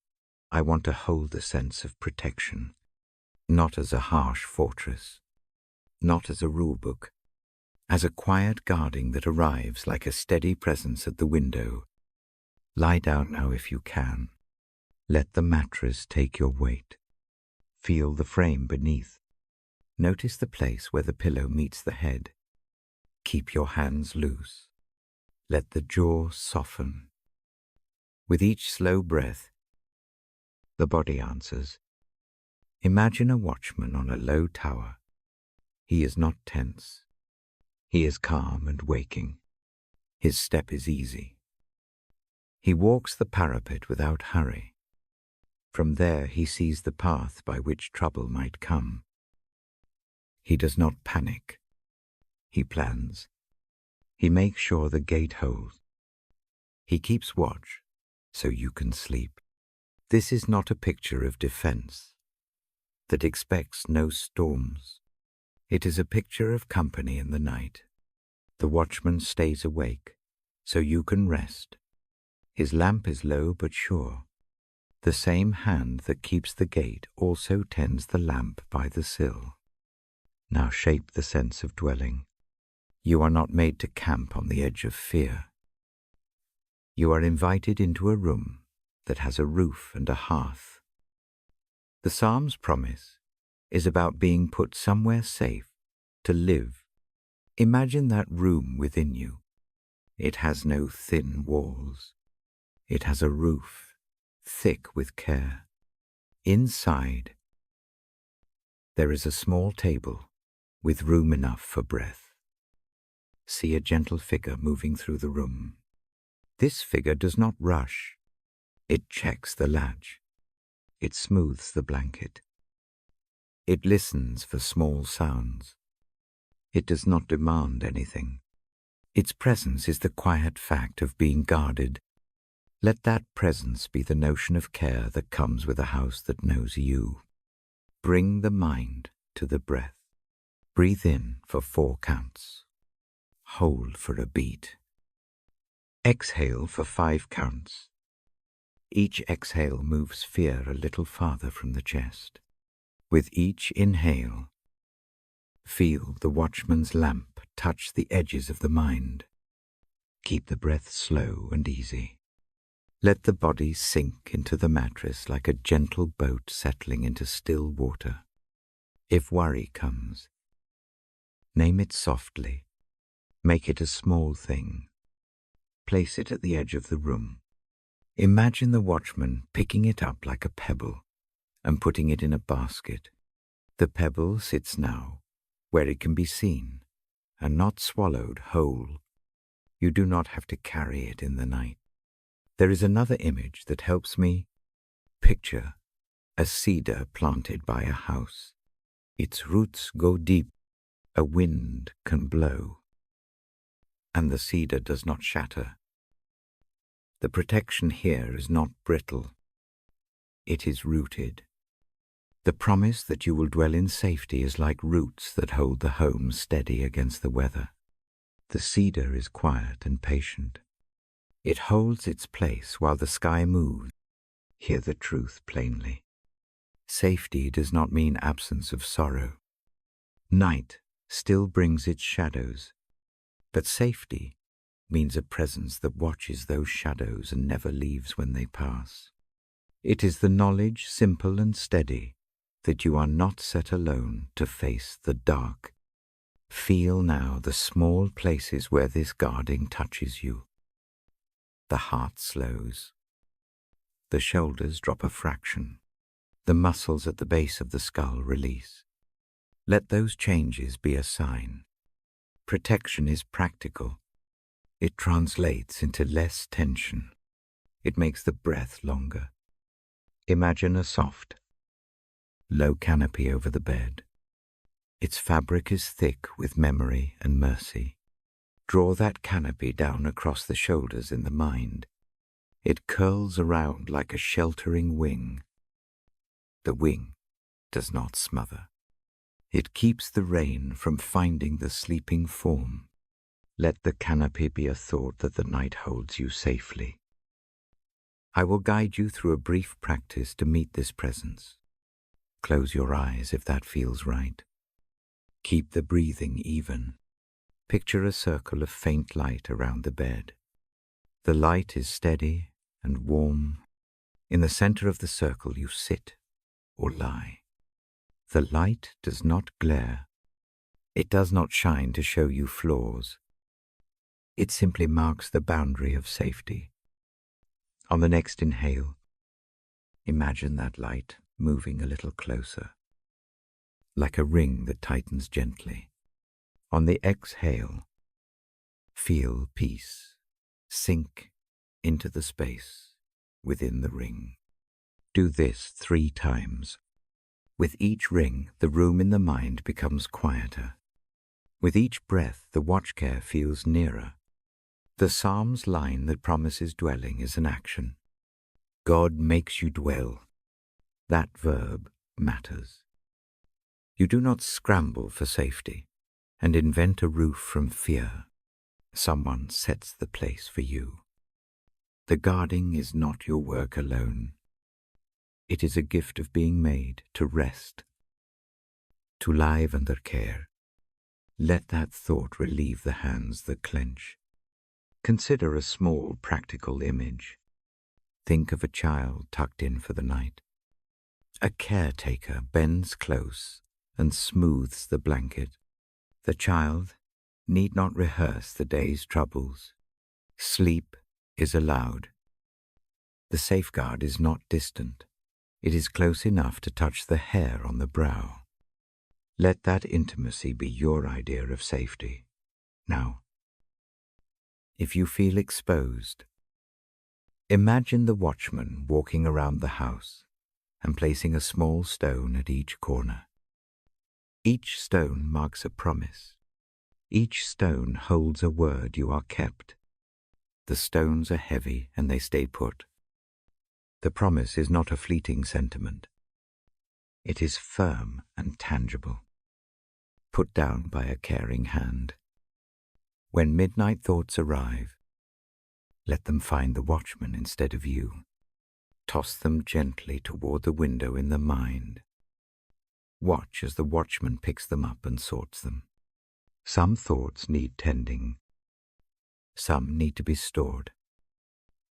I want to hold the sense of protection, not as a harsh fortress, not as a rulebook, as a quiet guarding that arrives like a steady presence at the window. Lie down now if you can. Let the mattress take your weight. Feel the frame beneath. Notice the place where the pillow meets the head. Keep your hands loose. Let the jaw soften. With each slow breath, the body answers. Imagine a watchman on a low tower. He is not tense. He is calm and waking. His step is easy. He walks the parapet without hurry. From there he sees the path by which trouble might come. He does not panic. He plans. He makes sure the gate holds. He keeps watch so you can sleep. This is not a picture of defense that expects no storms. It is a picture of company in the night. The watchman stays awake so you can rest. His lamp is low but sure. The same hand that keeps the gate also tends the lamp by the sill. Now shape the sense of dwelling. You are not made to camp on the edge of fear. You are invited into a room that has a roof and a hearth. The Psalm's promise is about being put somewhere safe to live. Imagine that room within you. It has no thin walls. It has a roof, thick with care. Inside, there is a small table with room enough for breath. See a gentle figure moving through the room. This figure does not rush. It checks the latch. It smooths the blanket. It listens for small sounds. It does not demand anything. Its presence is the quiet fact of being guarded. Let that presence be the notion of care that comes with a house that knows you. Bring the mind to the breath. Breathe in for 4 counts. Hold for a beat. Exhale for 5 counts. Each exhale moves fear a little farther from the chest. With each inhale, feel the watchman's lamp touch the edges of the mind. Keep the breath slow and easy. Let the body sink into the mattress like a gentle boat settling into still water. If worry comes, name it softly. Make it a small thing. Place it at the edge of the room. Imagine the watchman picking it up like a pebble and putting it in a basket. The pebble sits now where it can be seen and not swallowed whole. You do not have to carry it in the night. There is another image that helps me. Picture a cedar planted by a house. Its roots go deep. A wind can blow, and the cedar does not shatter. The protection here is not brittle. It is rooted. The promise that you will dwell in safety is like roots that hold the home steady against the weather. The cedar is quiet and patient. It holds its place while the sky moves. Hear the truth plainly. Safety does not mean absence of sorrow. Night still brings its shadows, but safety means a presence that watches those shadows and never leaves when they pass. It is the knowledge, simple and steady, that you are not set alone to face the dark. Feel now the small places where this guarding touches you. The heart slows. The shoulders drop a fraction. The muscles at the base of the skull release. Let those changes be a sign. Protection is practical. It translates into less tension. It makes the breath longer. Imagine a soft, low canopy over the bed. Its fabric is thick with memory and mercy. Draw that canopy down across the shoulders in the mind. It curls around like a sheltering wing. The wing does not smother. It keeps the rain from finding the sleeping form. Let the canopy be a thought that the night holds you safely. I will guide you through a brief practice to meet this presence. Close your eyes if that feels right. Keep the breathing even. Picture a circle of faint light around the bed. The light is steady and warm. In the center of the circle you sit or lie. The light does not glare. It does not shine to show you flaws. It simply marks the boundary of safety. On the next inhale, imagine that light moving a little closer, like a ring that tightens gently. On the exhale, feel peace sink into the space within the ring. Do this 3 times. With each ring, the room in the mind becomes quieter. With each breath, the watchcare feels nearer. The Psalms line that promises dwelling is an action. God makes you dwell. That verb matters. You do not scramble for safety and invent a roof from fear. Someone sets the place for you. The guarding is not your work alone. It is a gift of being made to rest, to live under care. Let that thought relieve the hands that clench. Consider a small practical image. Think of a child tucked in for the night. A caretaker bends close and smooths the blanket. The child need not rehearse the day's troubles. Sleep is allowed. The safeguard is not distant. It is close enough to touch the hair on the brow. Let that intimacy be your idea of safety. Now, if you feel exposed, imagine the watchman walking around the house and placing a small stone at each corner. Each stone marks a promise. Each stone holds a word you are kept. The stones are heavy and they stay put. The promise is not a fleeting sentiment. It is firm and tangible, put down by a caring hand. When midnight thoughts arrive, let them find the watchman instead of you. Toss them gently toward the window in the mind. Watch as the watchman picks them up and sorts them. Some thoughts need tending. Some need to be stored.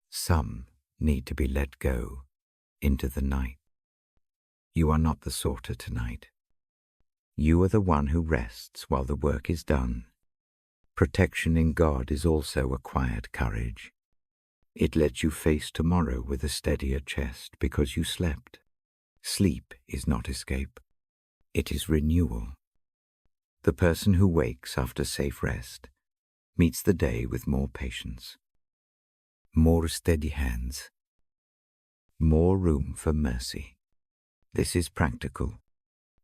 Some need to be let go into the night. You are not the sorter tonight. You are the one who rests while the work is done. Protection in God is also a quiet courage. It lets you face tomorrow with a steadier chest because you slept. Sleep is not escape. It is renewal. The person who wakes after safe rest meets the day with more patience, more steady hands, more room for mercy. This is practical.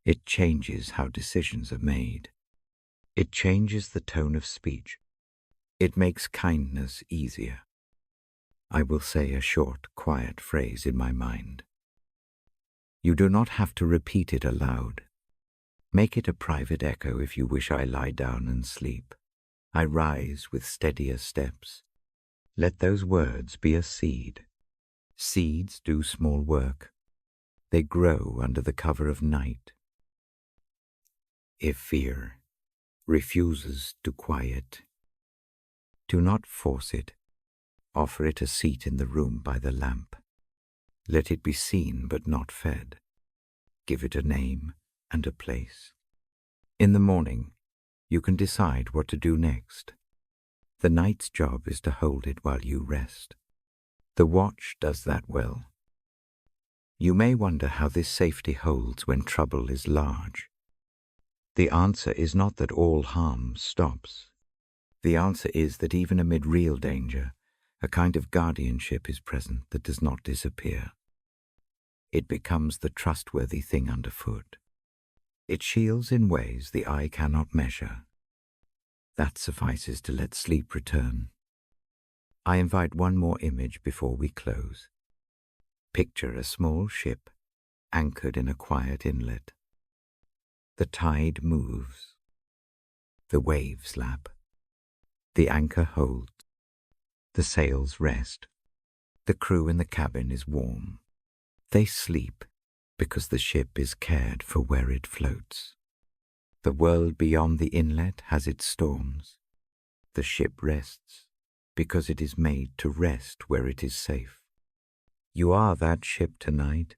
It changes how decisions are made. It changes the tone of speech. It makes kindness easier. I will say a short, quiet phrase in my mind. You do not have to repeat it aloud. Make it a private echo if you wish. I lie down and sleep. I rise with steadier steps. Let those words be a seed. Seeds do small work. They grow under the cover of night. If fear refuses to quiet, do not force it. Offer it a seat in the room by the lamp. Let it be seen but not fed. Give it a name and a place. In the morning, you can decide what to do next. The night's job is to hold it while you rest. The watch does that well. You may wonder how this safety holds when trouble is large. The answer is not that all harm stops. The answer is that even amid real danger, a kind of guardianship is present that does not disappear. It becomes the trustworthy thing underfoot. It shields in ways the eye cannot measure. That suffices to let sleep return. I invite one more image before we close. Picture a small ship anchored in a quiet inlet. The tide moves. The waves lap. The anchor holds. The sails rest. The crew in the cabin is warm. They sleep because the ship is cared for where it floats. The world beyond the inlet has its storms. The ship rests because it is made to rest where it is safe. You are that ship tonight.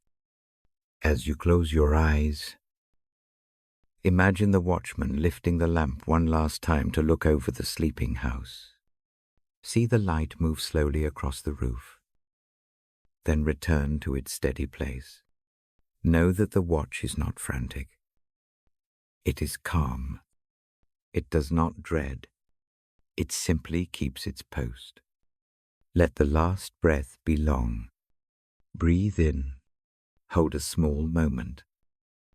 As you close your eyes, imagine the watchman lifting the lamp one last time to look over the sleeping house. See the light move slowly across the roof, then return to its steady place. Know that the watch is not frantic. It is calm. It does not dread. It simply keeps its post. Let the last breath be long. Breathe in. Hold a small moment.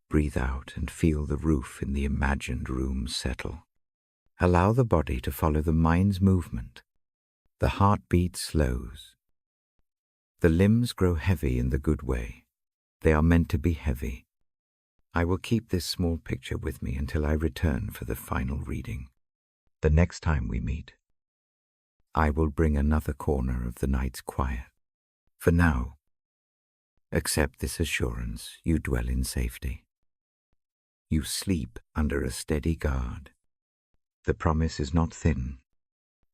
Breathe out and feel the roof in the imagined room settle. Allow the body to follow the mind's movement. The heartbeat slows. The limbs grow heavy in the good way. They are meant to be heavy. I will keep this small picture with me until I return for the final reading. The next time we meet, I will bring another corner of the night's quiet. For now, accept this assurance: you dwell in safety. You sleep under a steady guard. The promise is not thin.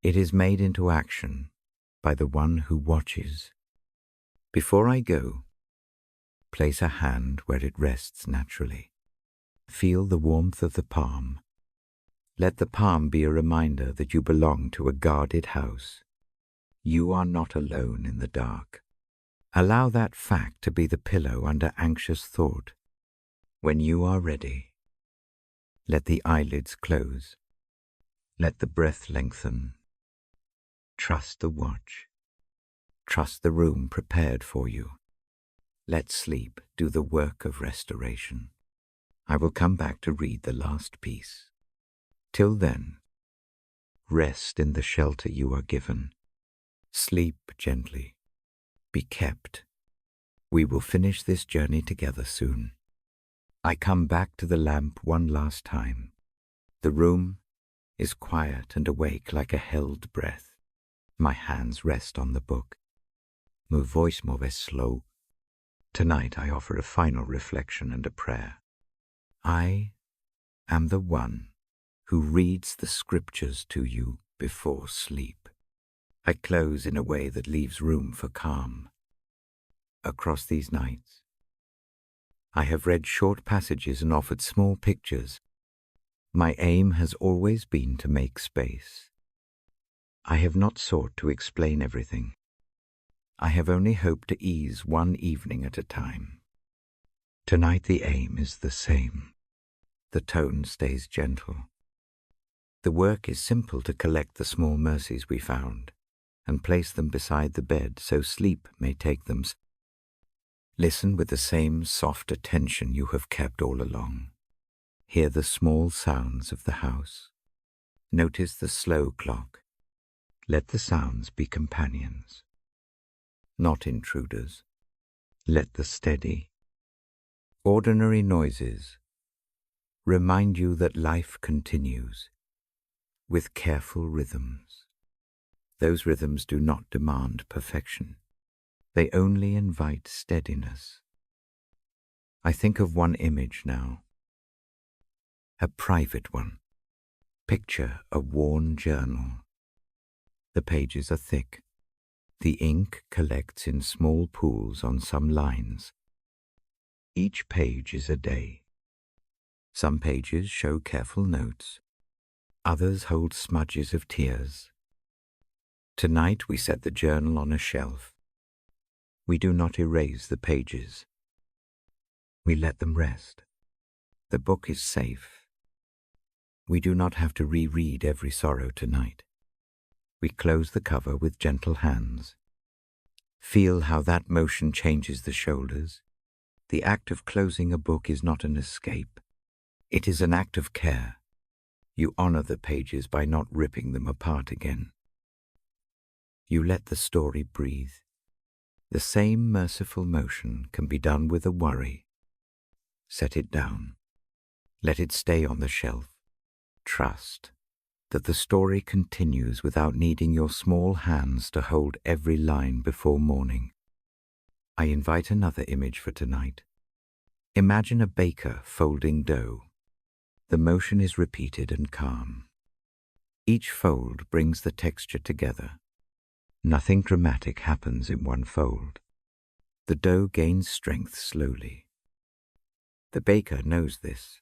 It is made into action by the one who watches. Before I go, place a hand where it rests naturally. Feel the warmth of the palm. Let the palm be a reminder that you belong to a guarded house. You are not alone in the dark. Allow that fact to be the pillow under anxious thought. When you are ready, let the eyelids close. Let the breath lengthen. Trust the watch. Trust the room prepared for you. Let sleep do the work of restoration. I will come back to read the last piece. Till then, rest in the shelter you are given. Sleep gently. Be kept. We will finish this journey together soon. I come back to the lamp one last time. The room is quiet and awake like a held breath. My hands rest on the book. My voice moves slow. Tonight I offer a final reflection and a prayer. I am the one who reads the scriptures to you before sleep. I close in a way that leaves room for calm. Across these nights, I have read short passages and offered small pictures. My aim has always been to make space. I have not sought to explain everything. I have only hoped to ease one evening at a time. Tonight the aim is the same. The tone stays gentle. The work is simple: to collect the small mercies we found and place them beside the bed so sleep may take them. Listen with the same soft attention you have kept all along. Hear the small sounds of the house. Notice the slow clock. Let the sounds be companions, not intruders. Let the steady, ordinary noises remind you that life continues with careful rhythms. Those rhythms do not demand perfection. They only invite steadiness. I think of one image now, a private one. Picture a worn journal. The pages are thick. The ink collects in small pools on some lines. Each page is a day. Some pages show careful notes. Others hold smudges of tears. Tonight we set the journal on a shelf. We do not erase the pages. We let them rest. The book is safe. We do not have to reread every sorrow tonight. We close the cover with gentle hands. Feel how that motion changes the shoulders. The act of closing a book is not an escape. It is an act of care. You honor the pages by not ripping them apart again. You let the story breathe. The same merciful motion can be done with a worry. Set it down. Let it stay on the shelf. Trust that the story continues without needing your small hands to hold every line before morning. I invite another image for tonight. Imagine a baker folding dough. The motion is repeated and calm. Each fold brings the texture together. Nothing dramatic happens in one fold. The dough gains strength slowly. The baker knows this.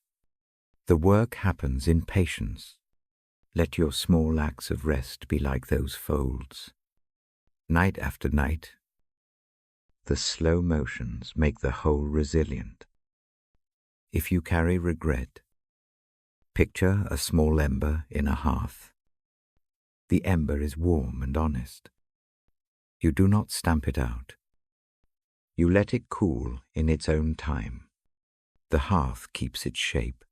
The work happens in patience. Let your small acts of rest be like those folds. Night after night, the slow motions make the whole resilient. If you carry regret, picture a small ember in a hearth. The ember is warm and honest. You do not stamp it out. You let it cool in its own time. The hearth keeps its shape.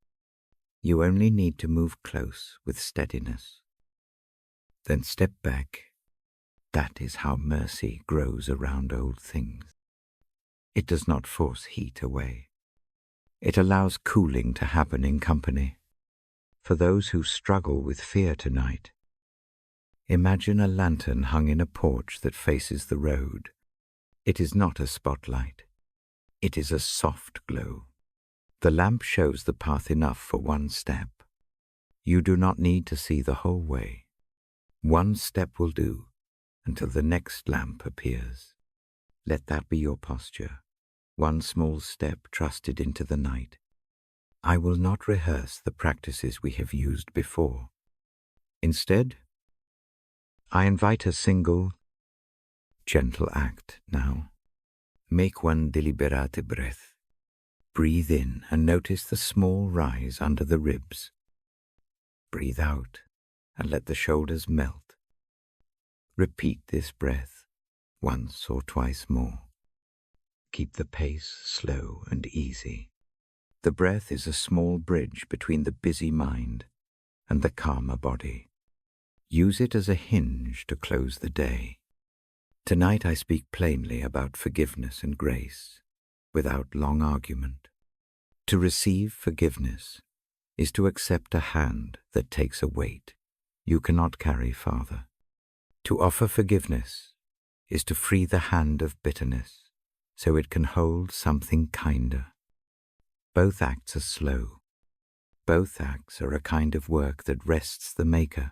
You only need to move close with steadiness. Then step back. That is how mercy grows around old things. It does not force heat away. It allows cooling to happen in company. For those who struggle with fear tonight, imagine a lantern hung in a porch that faces the road. It is not a spotlight. It is a soft glow. The lamp shows the path enough for one step. You do not need to see the whole way. One step will do until the next lamp appears. Let that be your posture. One small step trusted into the night. I will not rehearse the practices we have used before. Instead, I invite a single, gentle act now. Make one deliberate breath. Breathe in and notice the small rise under the ribs. Breathe out and let the shoulders melt. Repeat this breath once or twice more. Keep the pace slow and easy. The breath is a small bridge between the busy mind and the calmer body. Use it as a hinge to close the day. Tonight I speak plainly about forgiveness and grace, without long argument. To receive forgiveness is to accept a hand that takes a weight you cannot carry farther. To offer forgiveness is to free the hand of bitterness so it can hold something kinder. Both acts are slow. Both acts are a kind of work that rests the maker.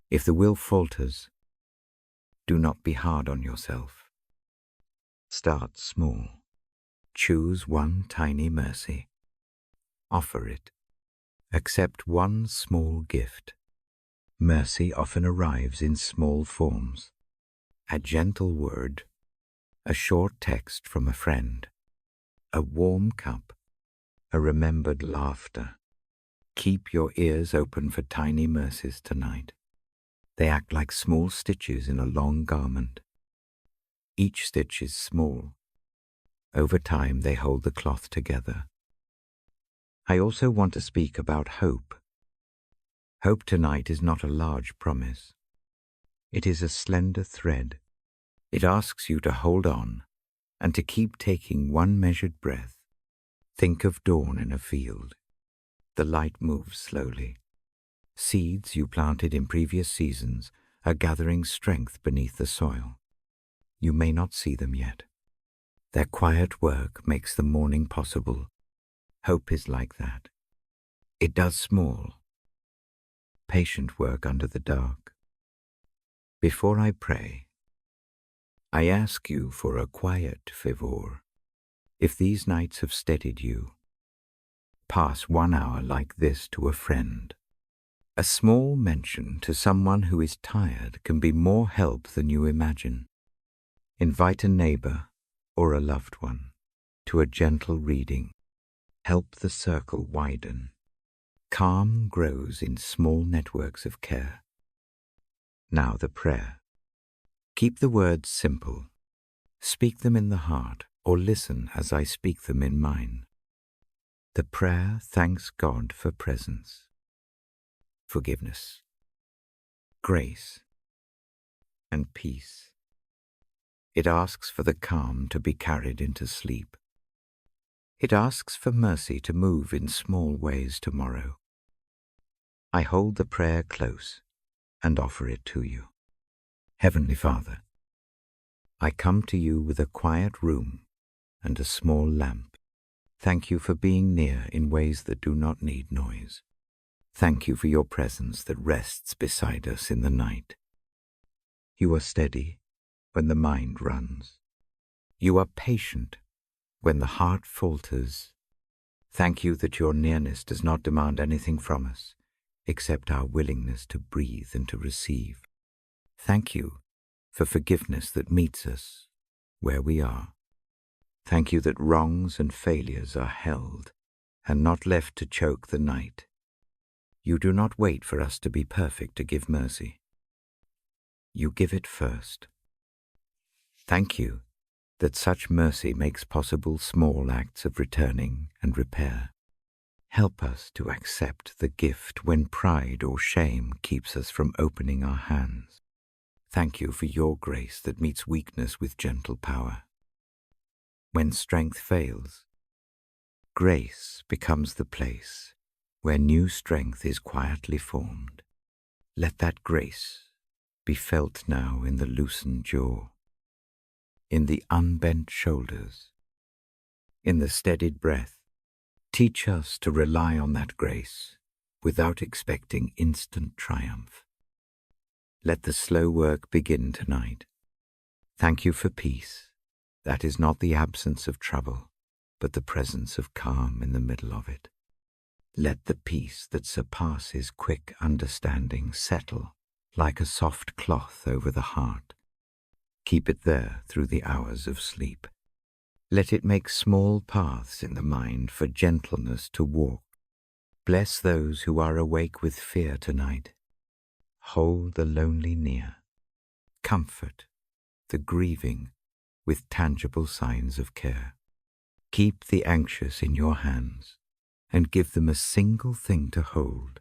If the will falters, do not be hard on yourself. Start small. Choose one tiny mercy. Offer it. Accept one small gift. Mercy often arrives in small forms. A gentle word, a short text from a friend, a warm cup, a remembered laughter. Keep your ears open for tiny mercies tonight. They act like small stitches in a long garment. Each stitch is small. Over time, they hold the cloth together. I also want to speak about hope. Hope tonight is not a large promise. It is a slender thread. It asks you to hold on and to keep taking one measured breath. Think of dawn in a field. The light moves slowly. Seeds you planted in previous seasons are gathering strength beneath the soil. You may not see them yet. Their quiet work makes the morning possible. Hope is like that. It does small, patient work under the dark. Before I pray, I ask you for a quiet favor. If these nights have steadied you, pass 1 hour like this to a friend. A small mention to someone who is tired can be more help than you imagine. Invite a neighbor or a loved one to a gentle reading. Help the circle widen. Calm grows in small networks of care. Now the prayer. Keep the words simple. Speak them in the heart, or listen as I speak them in mine. The prayer thanks God for presence, forgiveness, grace, and peace. It asks for the calm to be carried into sleep. It asks for mercy to move in small ways tomorrow. I hold the prayer close and offer it to you. Heavenly Father, I come to you with a quiet room and a small lamp. Thank you for being near in ways that do not need noise. Thank you for your presence that rests beside us in the night. You are steady when the mind runs. You are patient when the heart falters. Thank you that your nearness does not demand anything from us except our willingness to breathe and to receive. Thank you for forgiveness that meets us where we are. Thank you that wrongs and failures are held and not left to choke the night. You do not wait for us to be perfect to give mercy. You give it first. Thank you that such mercy makes possible small acts of returning and repair. Help us to accept the gift when pride or shame keeps us from opening our hands. Thank you for your grace that meets weakness with gentle power. When strength fails, grace becomes the place where new strength is quietly formed. Let that grace be felt now in the loosened jaw, in the unbent shoulders, in the steadied breath. Teach us to rely on that grace without expecting instant triumph. Let the slow work begin tonight. Thank you for peace. That is not the absence of trouble, but the presence of calm in the middle of it. Let the peace that surpasses quick understanding settle like a soft cloth over the heart. Keep it there through the hours of sleep. Let it make small paths in the mind for gentleness to walk. Bless those who are awake with fear tonight. Hold the lonely near. Comfort the grieving with tangible signs of care. Keep the anxious in your hands and give them a single thing to hold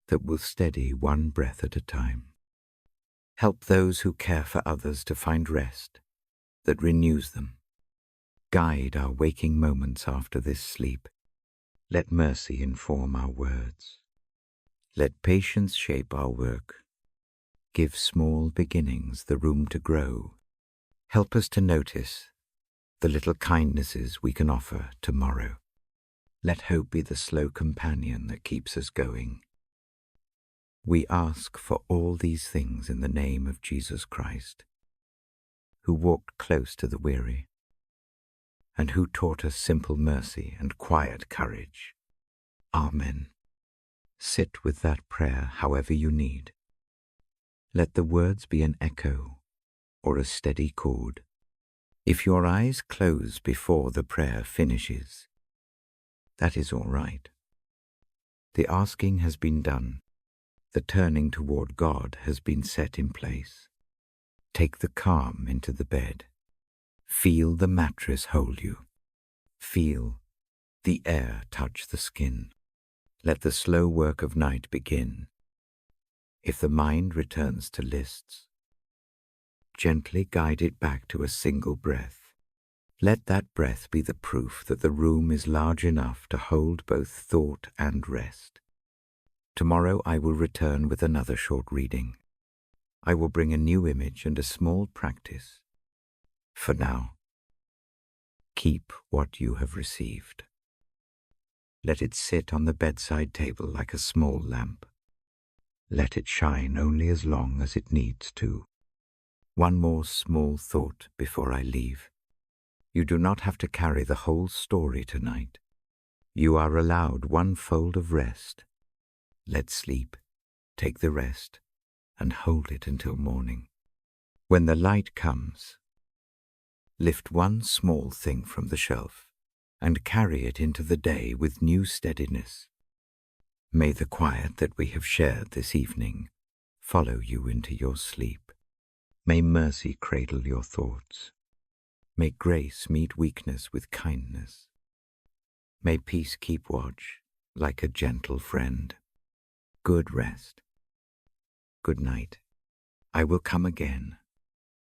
that will steady one breath at a time. Help those who care for others to find rest that renews them. Guide our waking moments after this sleep. Let mercy inform our words. Let patience shape our work. Give small beginnings the room to grow. Help us to notice the little kindnesses we can offer tomorrow. Let hope be the slow companion that keeps us going. We ask for all these things in the name of Jesus Christ, who walked close to the weary, and who taught us simple mercy and quiet courage. Amen. Sit with that prayer however you need. Let the words be an echo or a steady chord. If your eyes close before the prayer finishes, that is all right. The asking has been done. The turning toward God has been set in place. Take the calm into the bed. Feel the mattress hold you. Feel the air touch the skin. Let the slow work of night begin. If the mind returns to lists, gently guide it back to a single breath. Let that breath be the proof that the room is large enough to hold both thought and rest. Tomorrow I will return with another short reading. I will bring a new image and a small practice. For now, keep what you have received. Let it sit on the bedside table like a small lamp. Let it shine only as long as it needs to. One more small thought before I leave. You do not have to carry the whole story tonight. You are allowed one fold of rest. Let sleep take the rest and hold it until morning. When the light comes, lift one small thing from the shelf and carry it into the day with new steadiness. May the quiet that we have shared this evening follow you into your sleep. May mercy cradle your thoughts. May grace meet weakness with kindness. May peace keep watch like a gentle friend. Good rest. Good night. I will come again